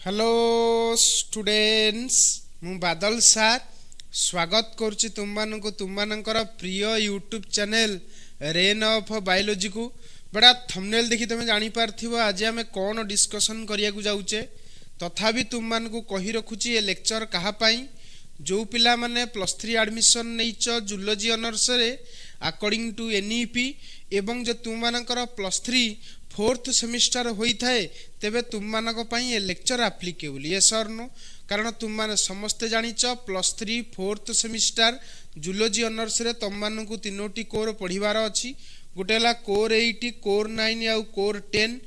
Hello students मु बादल सार स्वागत करुच्ची तुम मानकर प्रिय YouTube channel rain of biology को बड़ा थंबनेल देखी तुम जानी पारथिबो आज आमे कौन डिस्कशन करिया को जाउचे तथापि तुम मान को कही रखुची ये लेक्चर कहा पाई जो पिला माने +3 एडमिशन नैच जूलॉजी ऑनर्स रे अकॉर्डिंग टू एनईपी एवं जो तुम मानकर +3 फोर्थ सेमिस्टर होई थाए तेबे तुम मानक पई ये लेक्चर एप्लीकेबल ये सर नो कारण तुम माने समस्त जानिच +3 फोर्थ सेमिस्टर जूलॉजी ऑनर्स रे तुम मान को तीनोटी कोर पढ़िबार अछि गोटे ला कोर 8 कोर 9 आ कोर 10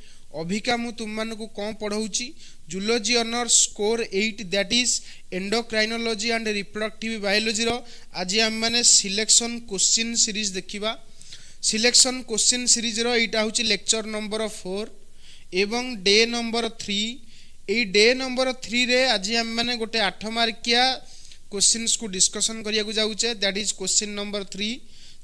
अभिका मु तुम मान को कौन पढ़ाऊची zoology honours core 8 that is endocrinology and reproductive biology रो आज हम माने सिलेक्शन क्वेश्चन सीरीज देखिबा सिलेक्शन क्वेश्चन सीरीज रो एटा होची लेक्चर नंबर 4 एवं day number 3 a day number 3 रे आज हम माने गोटे 8 मार्किया क्वेश्चंस को डिस्कशन करिया को जाउचे दैट इज क्वेश्चन नंबर 3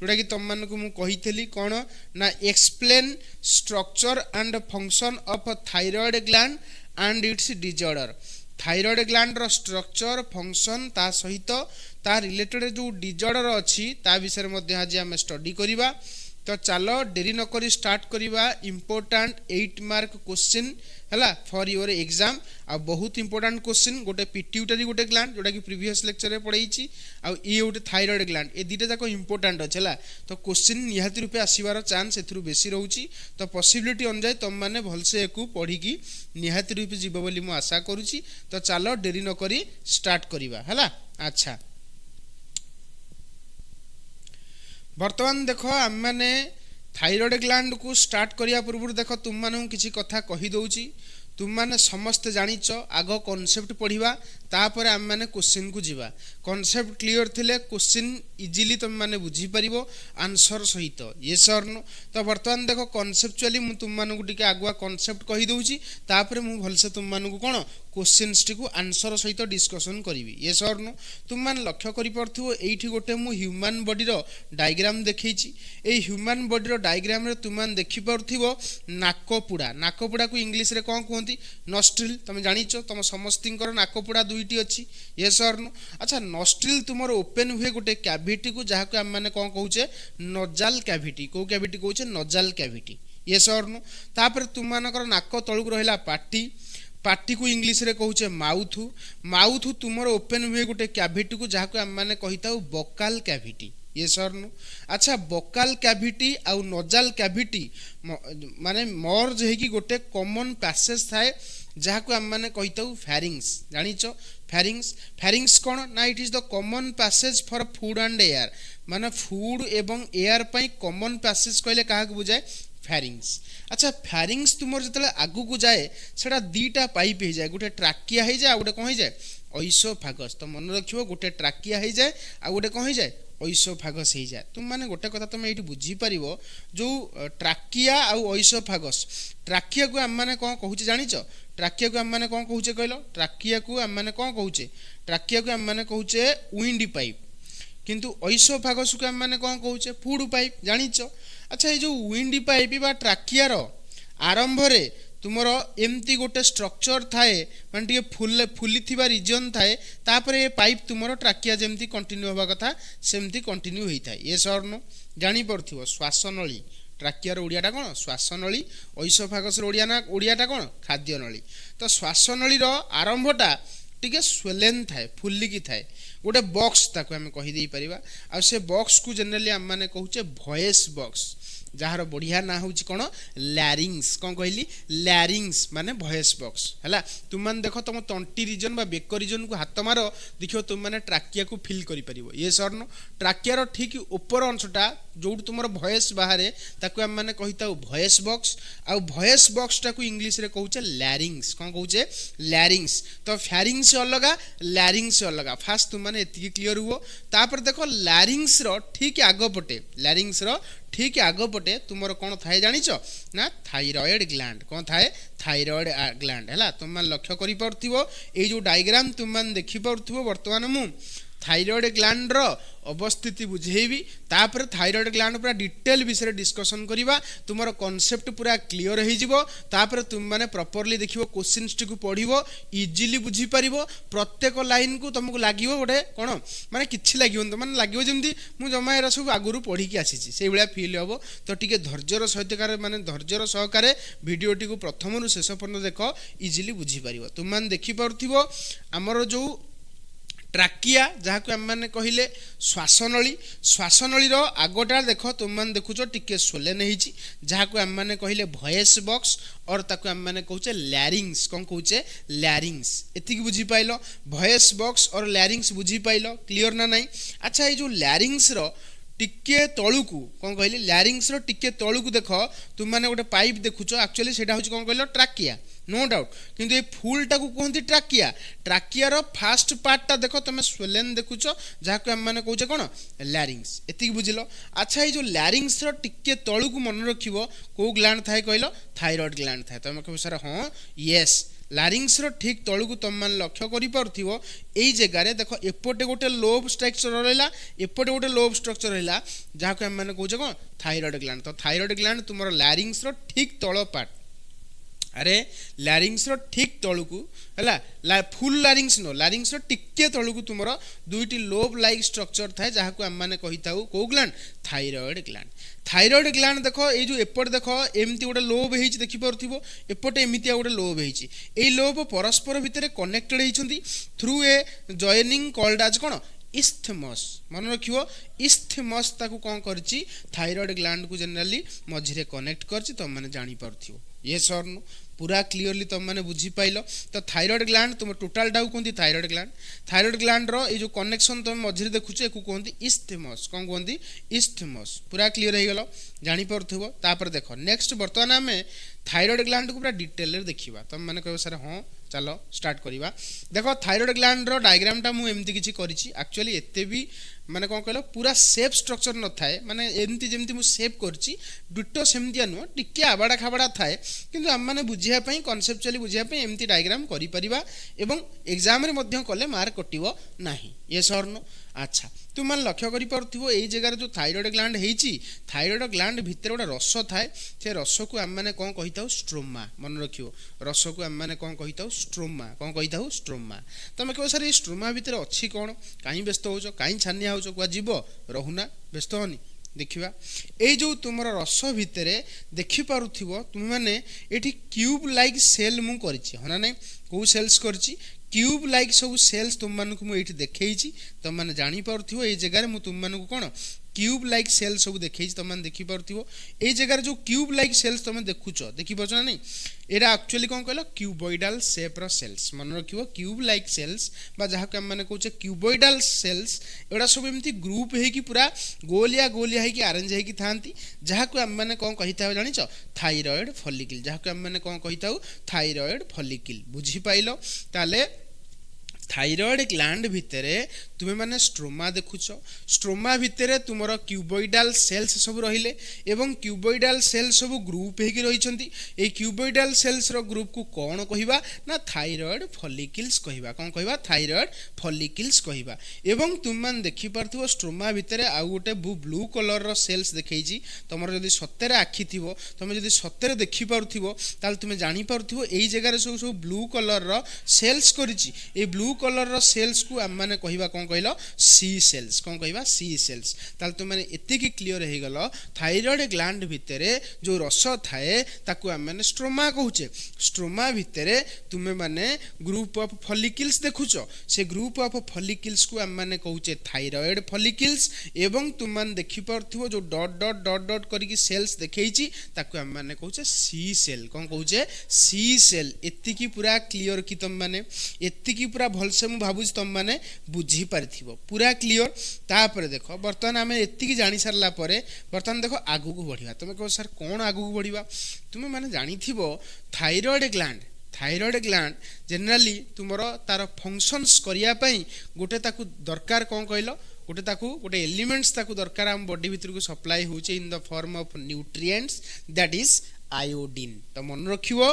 जोटा कि तुम मान को मु कहितली कोन ना explain structure and function of thyroid gland and its disorder thyroid gland रो स्ट्रक्चर फंक्शन ता सहित ता रिलेटेड जो डिसऑर्डर अछि ता विषय मध्ये आज हम स्टडी करिबा तो चलो देरी न करी स्टार्ट करिबा इंपोर्टेंट 8 मार्क क्वेश्चन हला फॉर योर एग्जाम आ बहुत इंपोर्टेंट क्वेश्चन गोटे पिट्यूटरी गोटे ग्लैंड जोटा कि प्रीवियस लेक्चर रे पढाईची आ ई गोटे थायराइड ग्लैंड ए दिटा जाको इंपोर्टेंट अछि तो क्वेश्चन निहाती रूपे आसीबार चांस एथरु बेसी रहउची तो पॉसिबिलिटी अनुसार तुम माने भलसे एकु पढी की निहाती रूपे जीव बोली मु आशा करूची तो चलो देरी न करी स्टार्ट करिबा हला अच्छा वर्तमान देखो आम मैंने थायराइड ग्लैंड को स्टार्ट करिया पूर्व देखो तुम मान किसी कथा कही दउची तुम माने समस्त जानिच आग कॉन्सेप्ट पढ़िबा तापर आम माने क्वेश्चन को जीवा कॉन्सेप्ट क्लियर थिले क्वेश्चन इजीली तुम माने बुझी परिबो आंसर सहित यस और नो तो वर्तमान देखो कॉन्सेप्चुअली मु तुम मान को टिके आगुआ कॉन्सेप्ट कही दउची तापर मु भलसे तुम मान को कोन क्वेश्चंस टी को आंसर सहित डिस्कशन करिवि यस और नो तुम मान लक्ष्य करि परथिबो एठी गोटे मु ह्यूमन बॉडी रो डायग्राम देखैची ए ह्यूमन बॉडी रो डायग्राम रे तुम मान देखि परथिबो नाकपुड़ा को इंग्लिश रे कोन कहंती नॉस्ट्रिल तुम जानिचो तुम समस्तिंकर नाकपुड़ा दुईटी अछि यस और नो अच्छा नॉस्ट्रिल तुमर ओपन हुए गोटे कैविटी को जहा को हम माने कोन कहूचे नोजल कैविटी को कैविटी कहूचे नोजल कैविटी यस और नो तापर तुम मानकर नाक तळुक रहला पार्टी को इंग्लिश रे कहूचे माउथ तुमर ओपन हुए गोटे कैविटी को जहा को हम माने कहिताउ बकाल कैविटी यस और नो अच्छा बकाल कैविटी आउ नोजल कैविटी माने मर्ज हेकी गोटे कॉमन पैसेज थाए जहा को हम माने कहिताउ फेरिंग्स जानिचो फेरिंग्स कोन ना it is the common passage for food and air माने फूड एवं एयर पई कॉमन पैसेज कहले काहा को बुझाए फेरिंग्स अच्छा फेरिंग्स तुमर जतले आगु को जाए सेटा दीटा पाइप हे जाए गोटे ट्राकिया हे जाए गोटे कोन हे जाए ओइसोफागस तो मन रखिबो गोटे ट्राकिया हे जाए आ गोटे कोन हे जाए ओइसोफागस हे जाए तुम माने गोटे कथा तुम एठी बुझी परिबो जो ट्राकिया आ ओइसोफागस ट्राकिया को हम माने कोन कहूचे जानिचो ट्राकिया को हम माने कोन कहूचे कहलो ट्राकिया को हम माने कोन कहूचे ट्राकिया को हम माने कहूचे विंड पाइप किंतु ओइसोफागस को हम माने कोन कहूचे फूड पाइप जानिचो अच्छा ये जो विंड पाइप बा ट्राकिया रो आरंभ रे तुमरो एमती गोटे स्ट्रक्चर थाए माने टिके फुली थिबा रीजन थाए तापर ये पाइप तुमरो ट्राकिया जेमती कंटिन्यू होबा कथा सेमती कंटिन्यू होई थाए ये सर नो जानि परथिबो श्वासनळी ट्राकिया रो ओडियाटा कोन श्वासनळी ओइसोफागस रो ओडियाटा कोन खाद्य नळी तो श्वासनळी रो आरंभटा टिके स्वेलेन थाए फुल्ली की थाए गोटे बॉक्स ताको हम कहि देई परिबा आ से बॉक्स को जनरली हम माने कहूचे वॉइस बॉक्स जहार बढ़िया ना होची कोन लैरिंग्स कोन कहली लैरिंग्स माने वॉइस बॉक्स हला तुम मान देखो तुम तंटी रीजन बा बेक रीजन को हाथ मारो देखियो तुम माने ट्राकिया को फील करि परिबो ये सर नो ट्राकिया रो ठीक ऊपर अंशटा जोड तुमर वॉइस बाहरे ताको हम माने कहिताउ वॉइस बॉक्स आ वॉइस बॉक्स टा को इंग्लिश रे कहूचे लैरिंग्स कोन कहूचे लैरिंग्स तो फेरिंग्स से अलगा लैरिंग्स से अलगा फास्ट तुम माने एति क्लियर हुओ तापर देखो लैरिंग्स रो ठीक आगो पटे लैरिंग्स रो ठीक आगो पटे तुमर कोन थाए जानिचो ना थायराइड ग्लैंड कोन थाए थायराइड ग्लैंड हला तुम मान लक्ष्य करि परथिबो ए जो डायग्राम तुम मान देखि परथिबो वर्तमान मु थायराइड ग्लैंड रो अवस्थिति बुझेबी तापर थायराइड ग्लैंड पूरा डिटेल विषय डिस्कशन करिबा तुमरो कांसेप्ट पूरा क्लियर हो जिवो तापर तुम माने प्रॉपर्ली देखिबो क्वेश्चंस टी को पढिबो इजीली बुझी परिबो प्रत्येक लाइन को तुमको लागिवो गोटे कोन माने किछि लागिवो त माने लागिवो जेमति मु जमा एरा सब आगुरु पढी की आसीछि सेइ भलिया फील होबो तो टिके धैर्यर सहितकार माने धैर्यर सहकारे वीडियो टी को प्रथम रु शेष पर्यंत देखो इजीली बुझी परिबो तुम मान देखि पारुथिबो हमरो जो ट्राकिया जहाँ को आम मैंने कहले श्वासनली आगटा देख तुम मैंने देखुच टिके सोलेन होती जहाँ को आम मैंने कहले वॉइस बॉक्स और ताको आम मैंने कहचे लैरिंग्स कौन कहचे लैरिंग्स एतिक बुझी पाइल वॉइस बॉक्स और लैरिंग्स बुझी पाइल क्लियर ना नहीं अच्छा ये जो लैरिंग्स रो टिके तळुकू कौन कहले लैरिंग्स रो टिके तळुकू देख तुम मैंने गोटे पाइप देखुच एक्चुअली सेटा होची कौन कहलो ट्राकिया नो डाउट किंतु ये फुल टाकू कहते ट्राकिया ट्राकिया रो फास्ट पार्ट टा देखो तुम स्वेलेन देखुच जहाँ को आम मैंने कहचे कौन लैरिंग्स एतिक बुझिल अच्छा ये जो लैरिंग्स रो टिके तळुकू मन रखिबो को ग्लैंड थाए कहलो थायराइड ग्लैंड थाए तुम कह सर हाँ यस लैरिंग्स रो ठीक तळुकू तुम मान लक्ष्य करि पारथिबो एई जगह रे देखो एपोटे गोटे लोब स्ट्रक्चर रहला एपोटे गोटे लोब स्ट्रक्चर रहला जहाँ को आम मैंने कहचे कौन थायराइड ग्लैंड तो थायराइड ग्लैंड तुमरो लैरिंग्स रो ठीक तळ पार्ट अरे लैरिंग्स रो ठीक तळुकू हला फुल लैरिंग्स नो लैरिंग्स रो टिके तळुकू तुमरो दुईटी लोब लाइक स्ट्रक्चर थाए जहाँ को आम माने कहिताउ को ग्लैंड थायराइड ग्लैंड देखो ए जो एपट देखो एमती गोटे लोब हेछि देखि परथिबो एपटे एमितिया गोटे लोब हेछि एई लोब परस्पर भितरे कनेक्टेड हेछंती through a joining called as कोन इस्थमस मन रखियो इस्थमस ताकू कौन करछि थायराइड ग्लैंड को जनरली मझिरे कनेक्ट करछि तुम माने जानि परथियो ये सर नो पूरा क्लियरली तुम मैंने बुझी पाइल तो थायराइड ग्लैंड तुम टोटाल टाक कहते थायराइड ग्लैंड रो ये जो कनेक्शन तुम मझे देखुच या कहते इस्थमस कौन कहते इस्थमस पूरा क्लियर हो गल जापर तापर देख नेक्स्ट बर्तमान आम थायराइड ग्लैंड को पूरा डिटेल देखा तुम मैंने कह सर हाँ चलो स्टार्ट करवा देख थायराइड ग्लैंड रो डायग्राम टा मुझे किसी करी एक्चुअली एते भी माने कौन कहल पूरा सेफ स्ट्रक्चर न थाए माने एमती जेमती मु सेव करछि डिटो सेमतिया नुह टिके आबाड़ा खाबाड़ा थाए किंतु आम माने बुझिया पई कॉन्सेप्चुअली बुझिया पई एमती डायग्राम करि परिबा एवं एग्जाम रे मध्य कले मार्क कटिवो नाही ये सर नो अच्छा तुम मान लक्ष्य करि परथिबो एई जगह जो थायराइड ग्लैंड हेछि थायराइड ग्लैंड भितर गोटे रस थाए से रस को आम माने कौन कहिताउ स्ट्रोमा मन रखियो रस को आम माने कौन कहिताउ स्ट्रोमा कौन कहिताउ स्ट्रोमा तमे कहो सर ए स्ट्रोमा भितर अछि कोन काई व्यस्त होचो काई छानिया होचो कुआ जीव रहुना व्यस्त होनी देखिबा ए जो तुमर रस भितरे देखि पारुथिबो तुम माने एठी क्यूब लाइक सेल मु करछि हना नै को सेल्स करछि क्यूब लाइक सब सेल्स तुम मानक मु एठी देखैछि तुम माने जानि पारुथिबो ए जगह रे मु तुम मानक कोन क्यूब लाइक सेल सब देखै तुम मैंने देखी पार्थिव ए जगह जो क्यूब लाइक सेल्स तुम देखुच देखी पार्छ ना नहीं एटा एक्चुअली कौन कहल क्यूबॉइडल शेप रो सेल्स मन रखिबो क्यूब लाइक सेल्स बा जहा के माने कहूचे क्यूबॉइडल सेल्स एटा सब एमती ग्रुप हे कि पूरा गोलिया गोलिया हे कि अरेंज हे कि थांती जहा को हम माने कौन कहिता हो जानिछ थायराइड फॉलिकल जहा को हम माने कौन कहिताउ थायराइड फॉलिकल बुझी पाइलो ताले थायराइड ग्लैंड भितरे तुमे माने स्ट्रोमा देखुच स्ट्रोमा भितरे तुमरो क्यूबॉइडल सेल्स सब रहिले एवं क्यूबॉइडल सेल सब ग्रुप हे कि रहिसंती ए क्यूबॉइडल सेल्स रो ग्रुप को कोन कहिबा ना थायराइड फॉलिकल्स कहिबा कोन कहिबा थायराइड फॉलिकल्स कहिबा एवं तुम मान देखि परथिबो स्ट्रोमा भितरे आ गोटे ब्लू कलर रो सेल्स देखैछि तमरो जदी सत्तेरे आखि थिबो तमे जदी सत्तेरे देखि पारुथिबो ताल तुमे जानि पारुथिबो एई जगह रे सब ब्लू कलर रो सेल्स करिछि ए ब्लू कलर रो सेल्स को हम माने कहिबा कोन कहलो सी सेल्स कोन कहिबा सी सेल्स ताल तुम माने एते की क्लियर हे गलो थायराइड ग्लैंड भितरे जो रस थाए ताकू हम माने स्ट्रोमा कहूचे स्ट्रोमा भितरे तुमे माने ग्रुप ऑफ फॉलिकल्स देखुचो से ग्रुप ऑफ फॉलिकल्स को हम माने कहूचे थायराइड फॉलिकल्स एवं तुम मान देखि परथिबो जो डॉट डॉट डॉट डॉट करिकि सेल्स देखैछि ताकू हम माने कहूचे सी सेल कोन कहूचे सी सेल एते की पूरा क्लियर कि तुम माने एते की पूरा से मु भाबुछ तुम माने बुझी पारथिबो पूरा क्लियर तापर देखो वर्तमान आमे एत्ती की जानि सारला परे वर्तमान देखो आगु को बढ़िबा तुमे कहो सर कोन आगु को बढ़िबा तुमे माने जानिथिबो थायराइड ग्लैंड जनरली तुमरो तार फंक्शंस करिया पई गोटे ताकू दरकार कोन कहलो गोटे ताकू गोटे एलिमेंट्स ताकू दरकार हम बॉडी भीतर को सप्लाई होचे in the form of nutrients that is iodine तो मन रखिबो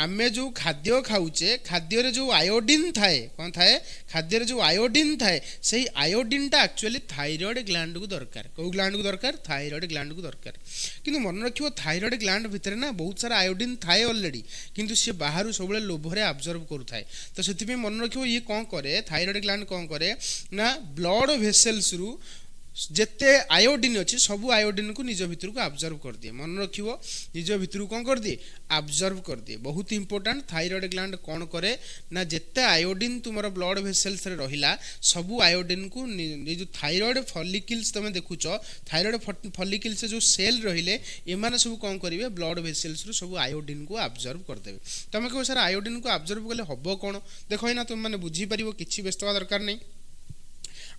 आमे जो खाद्य खाऊचे खाद्य जो आयोडीन थाए कौन थाए खाद्य जो आयोडीन थाए से आयोडीनटा एक्चुअली थायराइड ग्लैंड को दरकार कौ ग्लैंड को दरकार थायराइड ग्लैंड को दरकार किंतु मन रखियो थायराइड ग्लैंड भितर ना बहुत सारा आयोडीन थाए ऑलरेडी किंतु से बाहर सब लोभरे ऑब्जर्व करूए तो से मन रखियो ये कौन करे थायराइड ग्लैंड कौन करे ना ब्लड वेसल्स रु जेते आयोडीन अच्छी सब आयोडीन को निज भितर को ऑब्जर्व कर दिए मन रखियो निज भितर कौन कर दिए ऑब्जर्व कर दिए बहुत इंपोर्टेंट थायराइड ग्लैंड कौन करे ना जेते आयोडीन तुमर ब्लड वेसल्स रे रहिला सब आयोडीन को जो थायराइड फॉलिकल्स तुम देखुच थायराइड फॉलिकल्स जो सेल रहिले एमाने सब कौन करिवे ब्लड वेसल्स रु सब आयोडीन को ऑब्जर्व कर देबे तमे कहो सर आयोडीन को ऑब्जर्व कले हबो कोन देखो ना तुम माने बुझी परिबो किछि व्यस्त होवा दरकार नहीं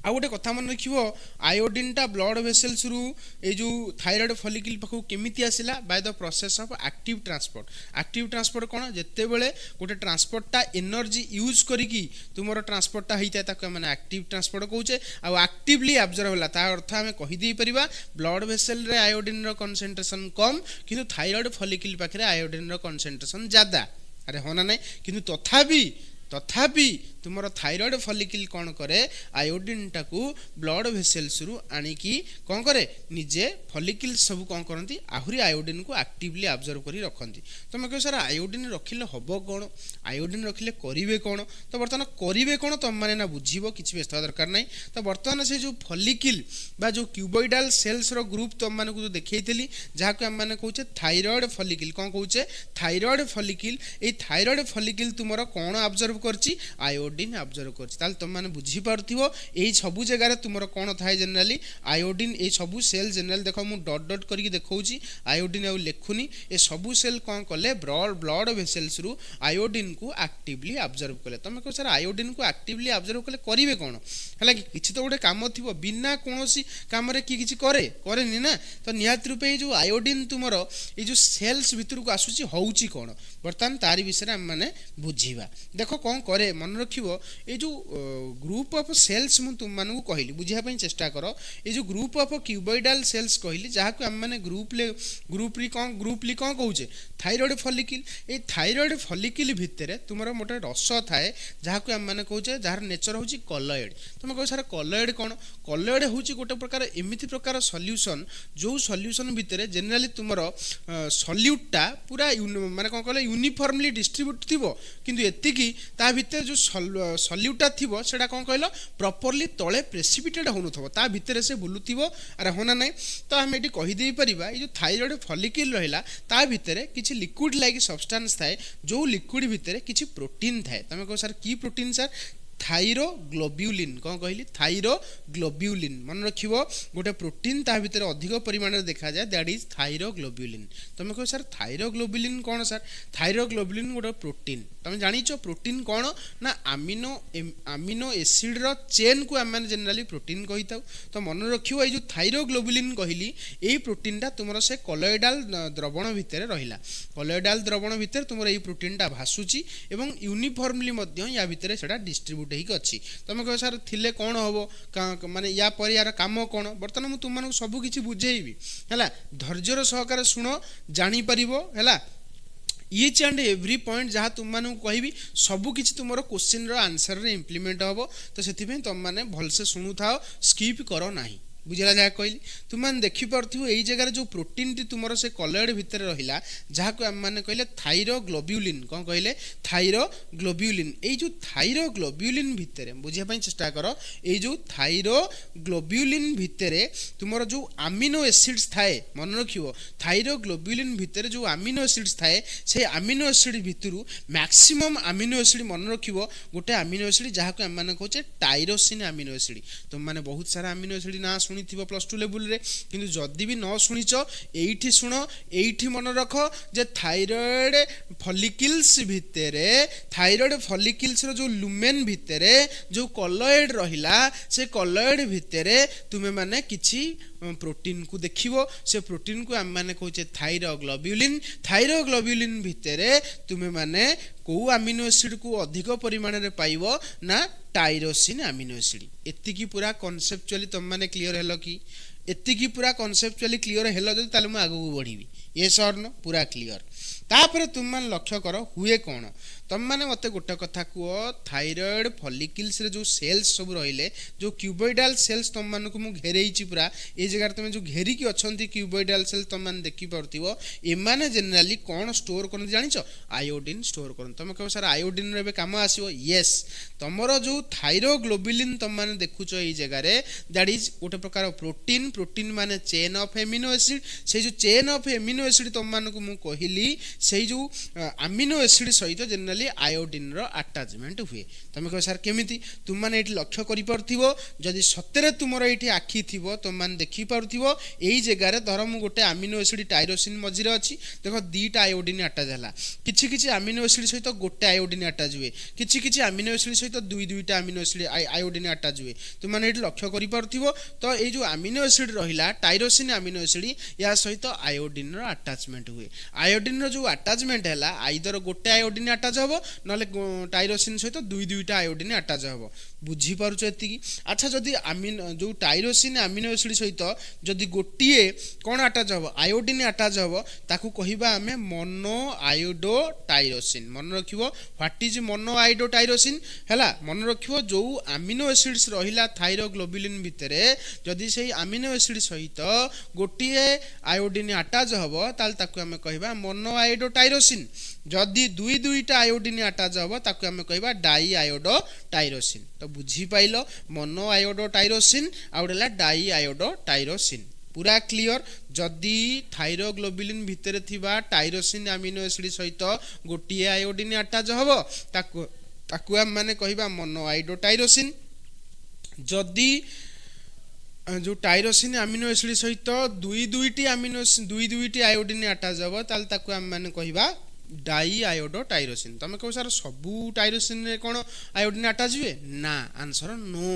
आ गोटे कथा मन रखियो आयोडीनटा ब्लड वेसल्स रु ए जो थायराइड फॉलिकल पाखु केमिति आसिला by the process of active transport कोन जेते बेले गोटे ट्रांसपोर्टटा एनर्जी यूज करिकी तुमरो ट्रांसपोर्टटा हेइता ताको माने एक्टिव ट्रांसपोर्ट कहूचे आ एक्टिवली ऑब्जर्व होला ता अर्थ हमें कहि देई परिबा ब्लड वेसल रे आयोडीन रो कंसंट्रेशन कम किंतु थायराइड फॉलिकल पाखरे आयोडीन रो कंसंट्रेशन ज्यादा अरे होना नहीं किंतु तथापि तुमर थायराइड फॉलिकल कौन करे आयोडीन टाकू ब्लड वेसल्स रु आनिकी कौन करे निजे फॉलिकल सब कौन करती आहुरी आयोडीन को एक्टिवली ऑब्जर्व करी रखती तुम कह सर आयोडीन रखिले हबो कौन आयोडीन रखिले करिवे कौन तो बर्तमान करिवे कौन तुम माने ना बुझिबो किछि व्यस्त दरकार नहीं तो बर्तमान से जो फॉलिकल बा जो क्यूबॉइडल सेल्स रो ग्रुप तुम माने को देखैथिली जहा को हम माने कहूचे थायराइड फॉलिकल कौन कहूचे थायराइड फॉलिकल ए थायराइड फॉलिकल तुमरो कौन ऑब्जर्व करछि आयोडीन ऑब्जर्व करछि ताल तुम माने बुझी पारथिबो एई सबु जगह रे तुमरो कोन थाय जनरली आयोडीन ए सबु सेल जनरल देखो मु डॉट डॉट करके देखौछि आयोडीन आ लेखुनी ए सबु सेल कोन कले ब्लड वेसल्स रु आयोडीन को एक्टिवली ऑब्जर्व कले तुम को सर आयोडीन को एक्टिवली ऑब्जर्व कले करिवे कोन हला कि किछि तो गोटे काम थिबो बिना कोनोसी काम रे की किछि करेनी ना तो निहात रूपे जो आयोडीन तुमरो ए जो सेल्स भीतर को आसुछि होउछि कोन बर्तमान तारी विषय हम माने बुझीबा देखो कौन करे मन रखिबो ए जो ग्रुप ऑफ सेल्स मु तुम मानू कहली बुझिया पई चेष्टा करो ए जो ग्रुप ऑफ क्यूबॉइडल सेल्स कहली जहा को हम माने ग्रुप ली कौन कहूचे थायराइड फॉलिकल ए थायराइड फॉलिकल भितरे तुमरो मोटे रस थाए जहा को हम माने कहूचे जार नेचर होची कॉलॉइड तुम कहो सर कॉलॉइड होची गोटे प्रकार एमिति प्रकार सॉल्यूशन जो सॉल्यूशन भितरे जनरली तुमरो सॉल्यूटटा पूरा माने कोन कहले यूनिफॉर्मली डिस्ट्रीब्यूट थिबो किंतु एतिकी ता भितर जो सॉल्यूटा थिबो सेडा कोन कहलो प्रॉपर्ली तळे प्रेसिपिटेट होनुथबो ता भितर से बुलुथिबो अरे होना नै तो हम एटी कहि देई परिबा ए जो थायराइड फॉलिकल रहिला ता भितर किछि लिक्विड लाइक सब्सटेंस थाए जो लिक्विड भितर किछि प्रोटीन थाए तमे को सर की प्रोटीन सर थायरोग्लोब्यूलिन कौन कहली थायरोग्लोब्यूलिन मन रखिबो गोटे प्रोटीन ता भितर अधिक परिमाण रे देखा जाए दैट इज थायरोग्लोब्यूलिन तुम कहो सर थायरोग्लोब्यूलिन कौन सर थायरोग्लोब्यूलिन गोटे प्रोटीन तुम जानिचो प्रोटीन कौन ना अमीनो एसिड रो चेन को हम जनरली प्रोटीन कहि थाउ तो मन रखिबो ए जो थायरोग्लोब्यूलिन कहली ए प्रोटीन ता तुमरो से कॉलॉइडल द्रवण भितर रहिला कॉलॉइडल द्रवण भितर तुमरो ए प्रोटीन ता भासुची एवं यूनिफॉर्मली मध्ये या भितर सेडा डिस्ट्रीब्यूट अच्छी तुम कह सर थिले कौन हम माने या पर यार काम कौन बर्तमान मुझे तुम सब किसी बुझेबी है धैर्यर सहकार शुण जानी परिबो है ईच एंड एव्री पॉइंट जहाँ तुम मानू कहबी सब किसी तुम क्वेश्चन रो आंसर रे इम्प्लीमेंट हम तो से तुम मैंने भलसे शुणु था स्किप करो नहीं बुझला जहाँ कहली तुम देखी पार्थ्यो यही जगह जो प्रोटीन टी तुम से कॉलॉइड भितर रहिला जहाँ को आम कहले थायरोग्लोब्यूलिन कौन कहले थायरोग्लोब्यूलिन ये जो थायरोग्लोब्यूलिन भितर बुझापी चेष्टा कर ये जो थायरोग्लोब्यूलिन भितर तुम जो अमीनो एसिड्स थाए मन रखिबो थायरोग्लोब्यूलिन भितर जो अमीनो एसिड्स थाए से अमीनो एसिड भितर मैक्सिमम अमीनो एसिड मन रखिबो गोटे अमीनो एसिड जहाँ को आम कहचे टायरोसिन अमीनो एसिड तुम मैंने बहुत सारा अमीनो एसिड ना शुणी प्लस टू लेवल रे किंतु जदि भी न शुणीच एठी शुण एठी मन रख जे थायराइड फॉलिकल्स भितरे थायराइड फॉलिकल्स रो जो लुमेन भितरे जो कॉलॉइड रहिला से कॉलॉइड भितरे तुमे माने किछि प्रोटीन को देखिबो से प्रोटीन को हम माने कहचे थायरोग्लोब्यूलिन भितरे तुमे माने को अमीनो एसिड को अधिक परिमाण रे पाइबो ना टायरोसिन अमीनो एसिड एतिकी पूरा कॉन्सेप्चुअली तुम माने क्लियर हेलो कि एतिकी पूरा कॉन्सेप्चुअली क्लियर हेलो जदि ताले मु आगु बढ़ीबी ये सर न पूरा क्लियर तापर तुम मान लक्ष्य कर हुए कौन तुम मैंने मत गोटे कथा कह थायराइड फॉलिकल्स रे जो सेल्स सब रहिले जो क्यूबॉइडल सेल्स तुम मान को मु घेरेइची पूरा ए जगह तुम जो घेरिकी अच्छी क्यूबॉइडल सेल तुम मैंने देखी पार्थिव एमाने जनरली कौन स्टोर कर जानिछ आयोडीन स्टोर कर तुम कह सर आयोडीन रे काम आसीबो यस तुमरो जो थायरोग्लोबुलिन तुम मैंने देखुछ ए जगह रे दैट इज गोटे प्रकार प्रोटीन प्रोटीन माने चेन ऑफ एमिनो एसिड से जो चेन ऑफ एमिनो एसिड तुम मान को मु कहिली से जो अमीनो एसिड सहित जनरली आयोडीन रो अटैचमेंट हुए तुम कह सर केमिति तुम माने एठी लक्ष्य करि परथिबो जदि सत्यरे तुमरो एठी आखि थिबो तुम मान देखि परथिबो एई जगह रे धर मु गोटे अमीनो एसिड टायरोसिन मझिरे अछि देखो दीटा आयोडीन अटैच हला किछि किछि अमीनो एसिड सहित गोटे आयोडीन अटैच हुए किछि किछि अमीनो एसिड सहित दुईटा अमीनो एसिड आयोडीन अटैच हुए तुम माने एठी लक्ष्य करि परथिबो तो एई जो अमीनो एसिड रहिला टायरोसिन अमीनो एसिड या सहित आयोडीन रो अटैचमेंट हुए आयोडीन रो जो अटैचमेंट हला आइदर गोटे आयोडीन अटैच हबो नले टायरोसिन सहित दुईटा आयोडीन अटैच हबो बुझी पारुछ एतिकी अच्छा जदि अमीन जो टायरोसिन अमीनो एसिड सहित जदि गोटिए कोन अटैच हबो आयोडीन अटैच हबो ताकू कहिबा हमें मोनो आयोडो टायरोसिन मन रखिबो what is monoiodotyrosine हला मन रखिबो जो अमीनो एसिड्स रहिला थायरोग्लोबुलिन भितरे जदि सेही अमीनो एसिड सहित गोटिए आयोडीन अटैच हबो ताल ताकू हमें कहिबा मोनो आयोडो टायरोसिन जदि दुईटा आयोडीन अटैच हबो ताकू हमें कहिबा डाई आयोडो टायरोसिन तो बुझी पाइलो मोनो आयोडो टायरोसिन आउडला डाई आयोडो टायरोसिन पूरा क्लियर जदि थायरोग्लोबुलिन भितरे थिबा टायरोसिन अमीनो एसिड सहित गोटिए आयोडीन अटैच हबो ताकू हम माने कहिबा मोनो आयोडो टायरोसिन जदि जो टायरोसिन अमीनो एसिड सहित दुईटी आयोडीन अटैच हबो ताल ताकू हम माने कहिबा डाई आयोडो टायरोसिन तुम कहो सर सबू टायरोसिन रे कोन आयोडीन अटैच हुए ना आंसर नो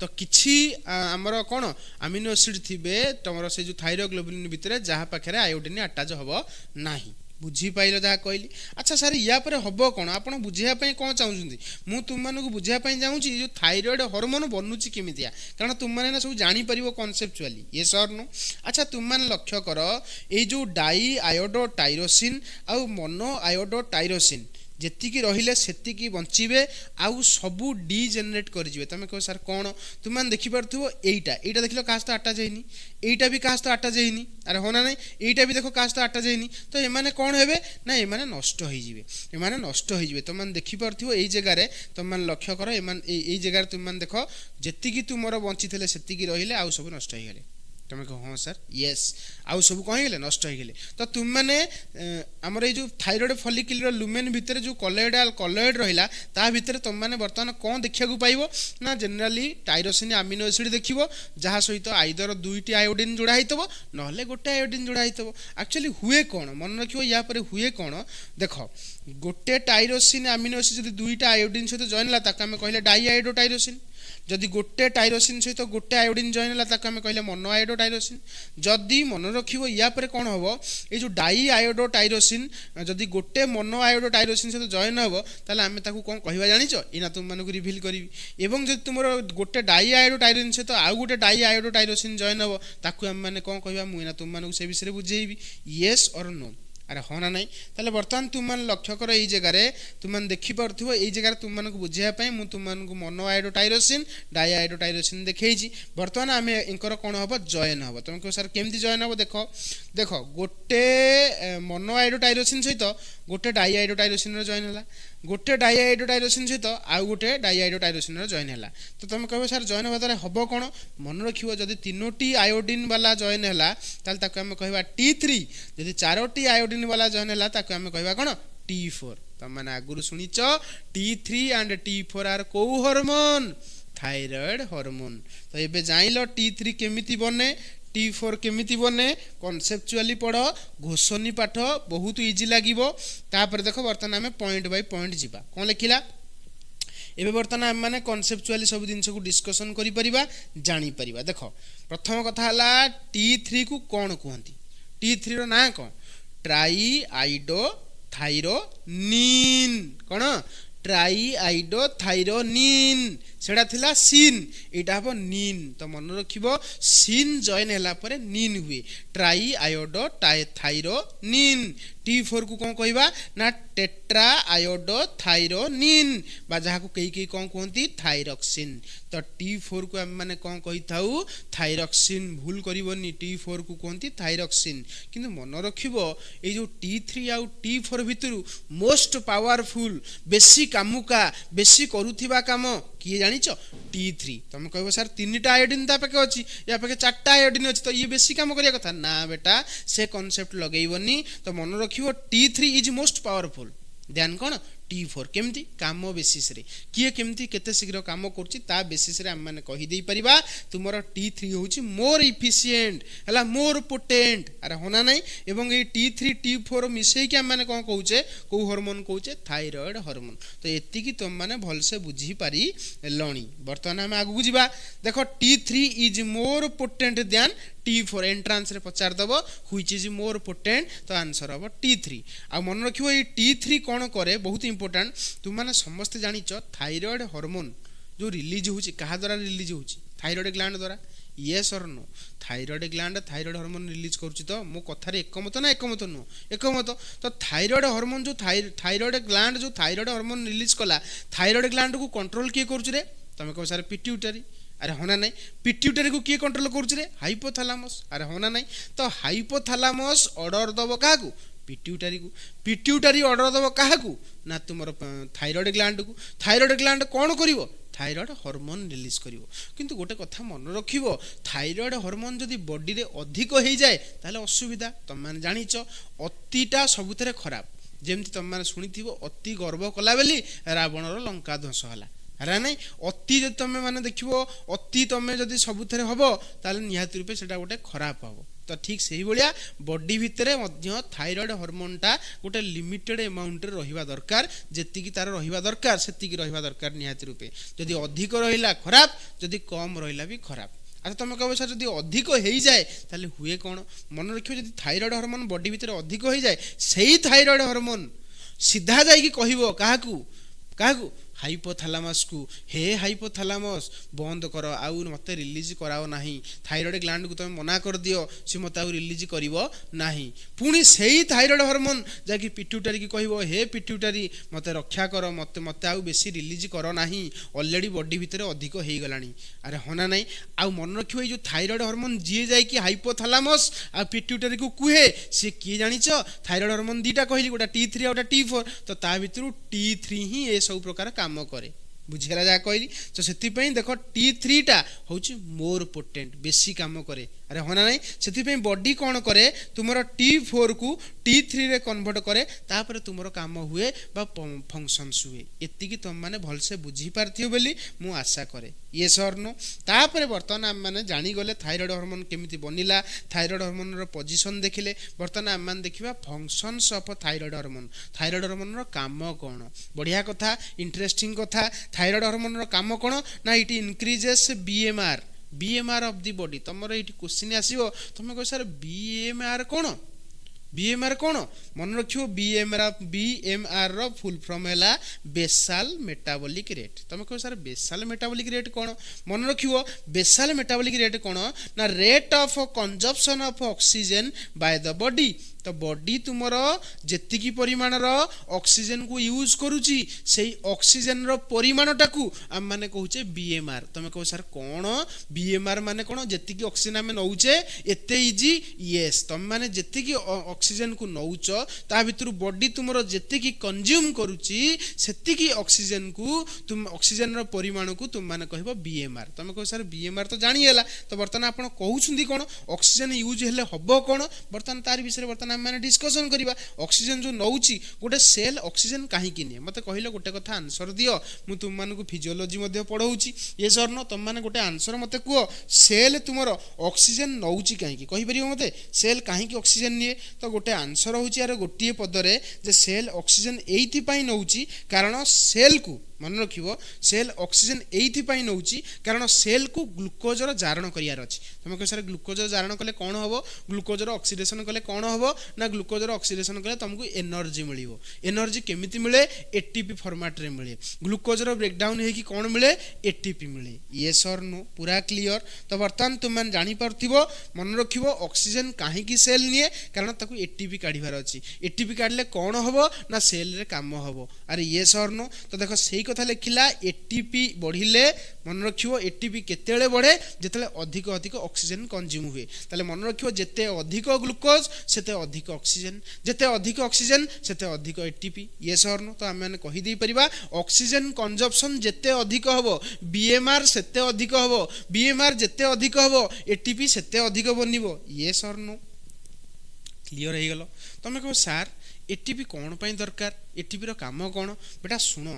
तो किछि हमर कोन अमीनो एसिड थिबे तमरो से जो थायरोग्लोबुलिन भितरे जहा पाखरे आयोडीन अटैच हबो नाही बुझी पाइल जहाँ कहली अच्छा सर या पर हम कौन आप बुझापी कौन चाहूँ मु तुम मानक बुझापी चाहूँगी जो थायराइड हार्मोन बनूची केमितिया कारण तुम मैंने सब जापर कनसेप्चुअली ये सर नो अच्छा तुम मैंने लक्ष्य कर ये जो डाई आयोडो टायरोसिन आउ मोनो आयोडो टायरोसिन जेतिकी रहिले सेतिकी बंचिबे आउ सबू डीजेनरेट करिजिबे तमे कहो सर कोन तुम मान देखि परथुबो एईटा देखिलो कास्ट अटैच हेनी एईटा भी कास्ट अटैच हेनी अरे होना नहीं एईटा भी देखो कास्ट अटैच हेनी तो एमाने कोन हेबे ना एमाने नष्ट होई जिवे तुम मान देखि परथुबो एई जगह रे तुम मान लक्ष्य करो एमान एई जगह रे तुम मान देखो जेतिकी तुमरो बंचिथिले सेतिकी रहिले आउ सब नष्ट होई गेले तुम कह हाँ सर येस आउ सब कौन गले नष्ट हो गले तो तुम मैंने आमर ये जो थायराइड फॉलिकल लुमेन भितर जो कॉलॉइड रहिला ता भितर तुम मैंने बर्तमान कौन देखा पाइबो ना जनरली टायरोसिन अमीनो एसिड देखिबो जहाँ सहित आइदर दुईटी आयोडीन जोड़ा होइतबो नहले गोटे आयोडीन जोड़ा होइतबो एक्चुअली हुए कौन मन रखिबो या पर हुए कौन देख गोटे टायरोसिन अमीनो एसिड जदि दुईटा आयोडीन सहित जॉइन ला ताका हमें कहले डाई आयोडो टायरोसिन जदि गोटे टायरोसिन सहित गोटे आयोडीन जॉइन है ताको हमें कहले मोनो आयोडो टायरोसिन जदि मन रखिबो या पर कौन हबो ये जो डाई आयोडो टायरोसिन जदि गोटे मोनो आयोडो टायरोसिन सहित जॉइन हबो ताले हमें ताको कोन कहबा जानिचो इना तुम मानको रिवील करबी एवं जदि तुमरो गोटे डाई आयोडो टायरोसिन सहित आउ गोटे डाई आयोडो टायरोसिन जॉइन हबो ताको हम माने कोन कहबा मु इना तुम मानको से विषय बुझेइबी येस और नो अरे हाँ ना नहीं ताले बर्तमान तुम मान लक्ष्य कर ये जगह तुम मान देखि परथुबो एई जगह तुम मान को बुझिया पई मु तुम मान को monoiodotyrosine diiodotyrosine देखैछि बर्तमान आमे इंकर कोन हबो जॉइन हबो तुम को सर केमति जॉइन हबो देखो गोटे मोनो आयोडो टायरोसिन सहित गोटे डाई आयोडो टायरोसिन रो जॉइन हला गोटे डाई आयोडो टायरोसिन सहित आउ गोटे डाई आयोडो टायरोसिन रो जॉइन हला तो तुम कहबो सर जॉइन हबा तारे हबो कोन मन रखिबो जदि तीनोटी आयोडीन वाला जॉइन हला ताल ताको हम कहबा T3 जदि चारोटी आयोडीन वाला जॉइन हला ताको हम कहबा कोन T4 तुम माने आगुरु सुनिच T3 एंड T4 आर को हार्मोन थायराइड हार्मोन तो एबे जाइलो T3 केमिति बने T4 केमिति बने कॉन्सेप्चुअली पढ़ घोषणी पाठ बहुत इजी लागिबो तापर देखो बर्तमान हमें पॉइंट बाय पॉइंट जीवा कोन लिखिला एबे बर्तमान हम माने कॉन्सेप्चुअली सब जिंस को डिस्कशन करि परिबा जानि परिबा देखो प्रथम कथा हला T3 को कोन कहंती T3 रो ना कोन ट्राई आइडो थायरोनिन कोन ट्राई आइडो थायरोनिन सेडा थिला सिन एटा हबो निन तो मन रखिबो सिन जॉइन हला परे निन हुए ट्राई आयोडो थायरोनिन T4 को कौन कहवा ना टेट्रा आयोडोथायरोनिन बा जहाँ को कई कौन कहती थायरक्सिन। तो T4 को आम मैंने कौन कही थाउ थायरक्सिन भूल करनी T4 को कहती थायरक्सिन किंतु मन रखिबो ए जो T3 आउ T4 भितरु मोस्ट पावरफुल बेसी कामुका बेसी करुथिबा काम किए जानिच T3। तुम कहबो सर 3टा आयोडीन ता पाके अछि या पाके 4टा आयोडीन अछि तो ये बेसी काम करिया कथा ना बेटा से कांसेप्ट लगेइबनी। तो मन रखिबो T3 is most powerful than cone T4 केमती काम बेसिस रे किए केमती केते शीघ्र काम करछि ता बेसिस रे हम माने कहि देई परिबा तुमरो T3 होछि मोर इफिशिएंट हला मोर पोटेंट अरे होना नै एवं ए T3 T4 मिसै के हम माने कोन कहउचे को हार्मोन कहउचे थायराइड हार्मोन। तो एति की तुम माने भल से बुझी पारी लणी। वर्तमान हम आगु बुझिबा देखो T3 is more potent then T4 entrance रे पचार दबो व्हिच इज मोर पोटेंट तो आंसर हबो T3। आ मन रखिबो ए T3 कोन करे बहुत इंपोर्टेंट तुम माने समस्त जानिच थायराइड हार्मोन जो रिलीज होछि कहा द्वारा रिलीज होछि थायराइड ग्लैंड द्वारा यस और no thyroid gland thyroid hormone release करूछि। तो मो कथारे एकमत ना एकमत नो एकमत। तो थायराइड हार्मोन जो थायराइड ग्लैंड जो थायराइड हार्मोन रिलीज कला थायराइड ग्लैंड को कंट्रोल किए करूछि रे तमे कहो सर पिट्यूटरी अरे होना नहीं पिट्यूटरी को किए कंट्रोल करूछि रे हाइपोथैलेमस अरे होना नहीं। तो हाइपोथैलेमस ऑर्डर दबो काकू पिट्यूटरी को पिट्यूटरी ऑर्डर दबो काकू ना तुमर थायराइड ग्लैंड कौन करिवो थायराइड हार्मोन रिलीज करिवो। किंतु गोटे कथा मन रखिवो थायराइड हार्मोन जदि बॉडी रे अधिक हो जाए ताले असुविधा तुम माने जानिच अतिटा सबुतरे खराब जेमति तुम माने सुनिथिवो अति गर्व कला बेली रावणर लंका ध्वंस होला अरे नहीं अति जब तुम मैंने देखो अति तुम जदि सबुथे हम ताले निहाती रूपे सेटा गोटे खराब हम। तो ठीक से ही भाया बॉडी भितर थायराइड हार्मोनटा गोटे लिमिटेड अमाउंट रहिबा दरकार जेतिकी तार रहिबा दरकार सेतिकी रहिबा दरकार निहाती रूपे जदि अधिक रहिला खराब जदि कम रहिला भी खराब। अच्छा तुम कह सर जदि अधिक हो जाए ताले हुए कौन मन रखियो जदि थायराइड हार्मोन बॉडी भितर अधिक हो जाए सही थायराइड हार्मोन सीधा जाइकी कहबो काहाकू काहाकू हाइपोथैलेमस को हे हाइपोथैलेमस बंद कर आउ मते रिलीज कराओ नहीं थायराइड ग्लैंड को तुम मना कर दियो सी मते आउ रिलीज करिवो नहीं पुणी सही थायराइड हार्मोन जाकि पिट्यूटरी की कहबो हे पिट्यूटरी मते रक्षा कर मते मते आउ बेसी रिलीज कर नहीं ऑलरेडी बॉडी भितर अधिक हो गलानी अरे होना नहीं आउ मन रखियो ए जो थायराइड हार्मोन जी जाय कि हाइपोथैलेमस आ पिट्यूटरी को कुहे से की जानिच थायराइड हार्मोन दीटा कहली गोटा T3 और T4 तो ता भितरु T3 ही ए सब प्रकार काम करे बुझेला जा कहली। तो सेति पई देखो T3 टा होची मोर पोटेंट बेसी काम करे अरे होना नहीं से बॉडी कौन करे तुमर T4 को T3 रे कन्वर्ट करे तापर तुमर काम हुए बा फंक्शंस हुए एतिकी तुम माने भल से बुझी पारथियो बोली मु आशा करे ये सर नो। तापर बर्तमान आम माने जानी गले थायराइड हार्मोन केमिति बनिला थायराइड हार्मोन रो पोजीशन देखिले बर्तमान आम माने देखिबा फंक्शंस ऑफ थायराइड हार्मोन रो काम कोन बढ़िया कथा इंटरेस्टिंग कथा। थायराइड हार्मोन रो काम कोन ना it increases BMR of the body तुमर ये क्वेश्चन आसीबो तुम कह सर बीएमआर कौन मन रखियो बीएमआर रो फुल फॉर्म हैला बेसाल मेटाबॉलिक रेट तुम कह सर बेसाल मेटाबॉलिक रेट कौन मन रखियो बेसाल मेटाबॉलिक रेट कौन ना rate of consumption of oxygen by the body. तो बॉडी तुमर जेतिकी परिमाण ऑक्सीजन को यूज करुची से ऑक्सीजन रो परिमाणटा को आम माने कहूचे बीएमआर तुम कह सर कौन बीएमआर माने कौन जेतिकी ऑक्सीजन आम नौचे एते इजी यस तुम माने जेतिकी ऑक्सीजन को नौच ता भितर बॉडी तुमर जेतिकी कंज्यूम करुची सेतिकी ऑक्सीजन को तुम ऑक्सीजन रो परिमाण को तुम माने कहबो बीएमआर तुम कह सर बीएमआर तो जानी हैला। तो बर्तमान आपण कहउछुंदी कोन ऑक्सीजन यूज हेले हबो कोन बर्तमान तार विषय बर्तमान मैंने डिस्कसन करिबा ऑक्सीजन जो नौची गोटे सेल ऑक्सीजन काहे किने मते कहिलो गोटे कथा आंसर दियो मु तुम मानको फिजियोलॉजी मध्ये पढौची ये सर न तुम माने गोटे आंसर मते कुओ सेल तुमरो ऑक्सीजन नौची काहे की कहि परियो मते सेल काहे की ऑक्सीजन निए। तो गोटे आंसर होची यार गोटिए पदरे जे सेल ऑक्सीजन एइथि पई नौची कारण सेल को मन रखिबो सेल ऑक्सीजन एइथि पई नउची कारण सेल को ग्लूकोजर जारण करियार अछि तमे कह सर ग्लूकोजर जारण कले कोन हबो ग्लूकोजर ऑक्सीडेशन कले कोन हबो ना ग्लूकोजर ऑक्सीडेशन कले तुमको एनर्जी मिलिबो एनर्जी केमिति मिले एटीपी फॉर्मेट रे मिले ग्लूकोजर ब्रेकडाउन हे कि कोन मिले एटीपी मिले यस और नो पूरा क्लियर तो वर्तमान तुम मन जानि परथिबो मन रखिबो ऑक्सीजन काहे कि सेल निये कारण ताकू एटीपी काढिबार अछि एटीपी काढले कोन हबो ना सेल रे काम हबो अरे यस और नो तो देखो सेही कथा लिखिला एटीपी बढ़िले मन रखिबो एटीपी केतेले बढ़े जेतेले अधिक अधिक ऑक्सीजन कंज्यूम हुए ताले मन रखिबो जेते अधिक ग्लूकोज सेते अधिक ऑक्सीजन जेते अधिक ऑक्सीजन सेते अधिक एटीपी यस और नो तो हम माने कहि दै परिबा ऑक्सीजन कंजप्शन जेते अधिक हबो बीएमआर सेते अधिक हबो बीएमआर जेते अधिक हबो एटीपी सेते अधिक बनिबो यस और नो क्लियर हे गेलो तमे कहो सर एटीपी कौन पाई दरकार एटीपी रो काम कौन बेटा सुनो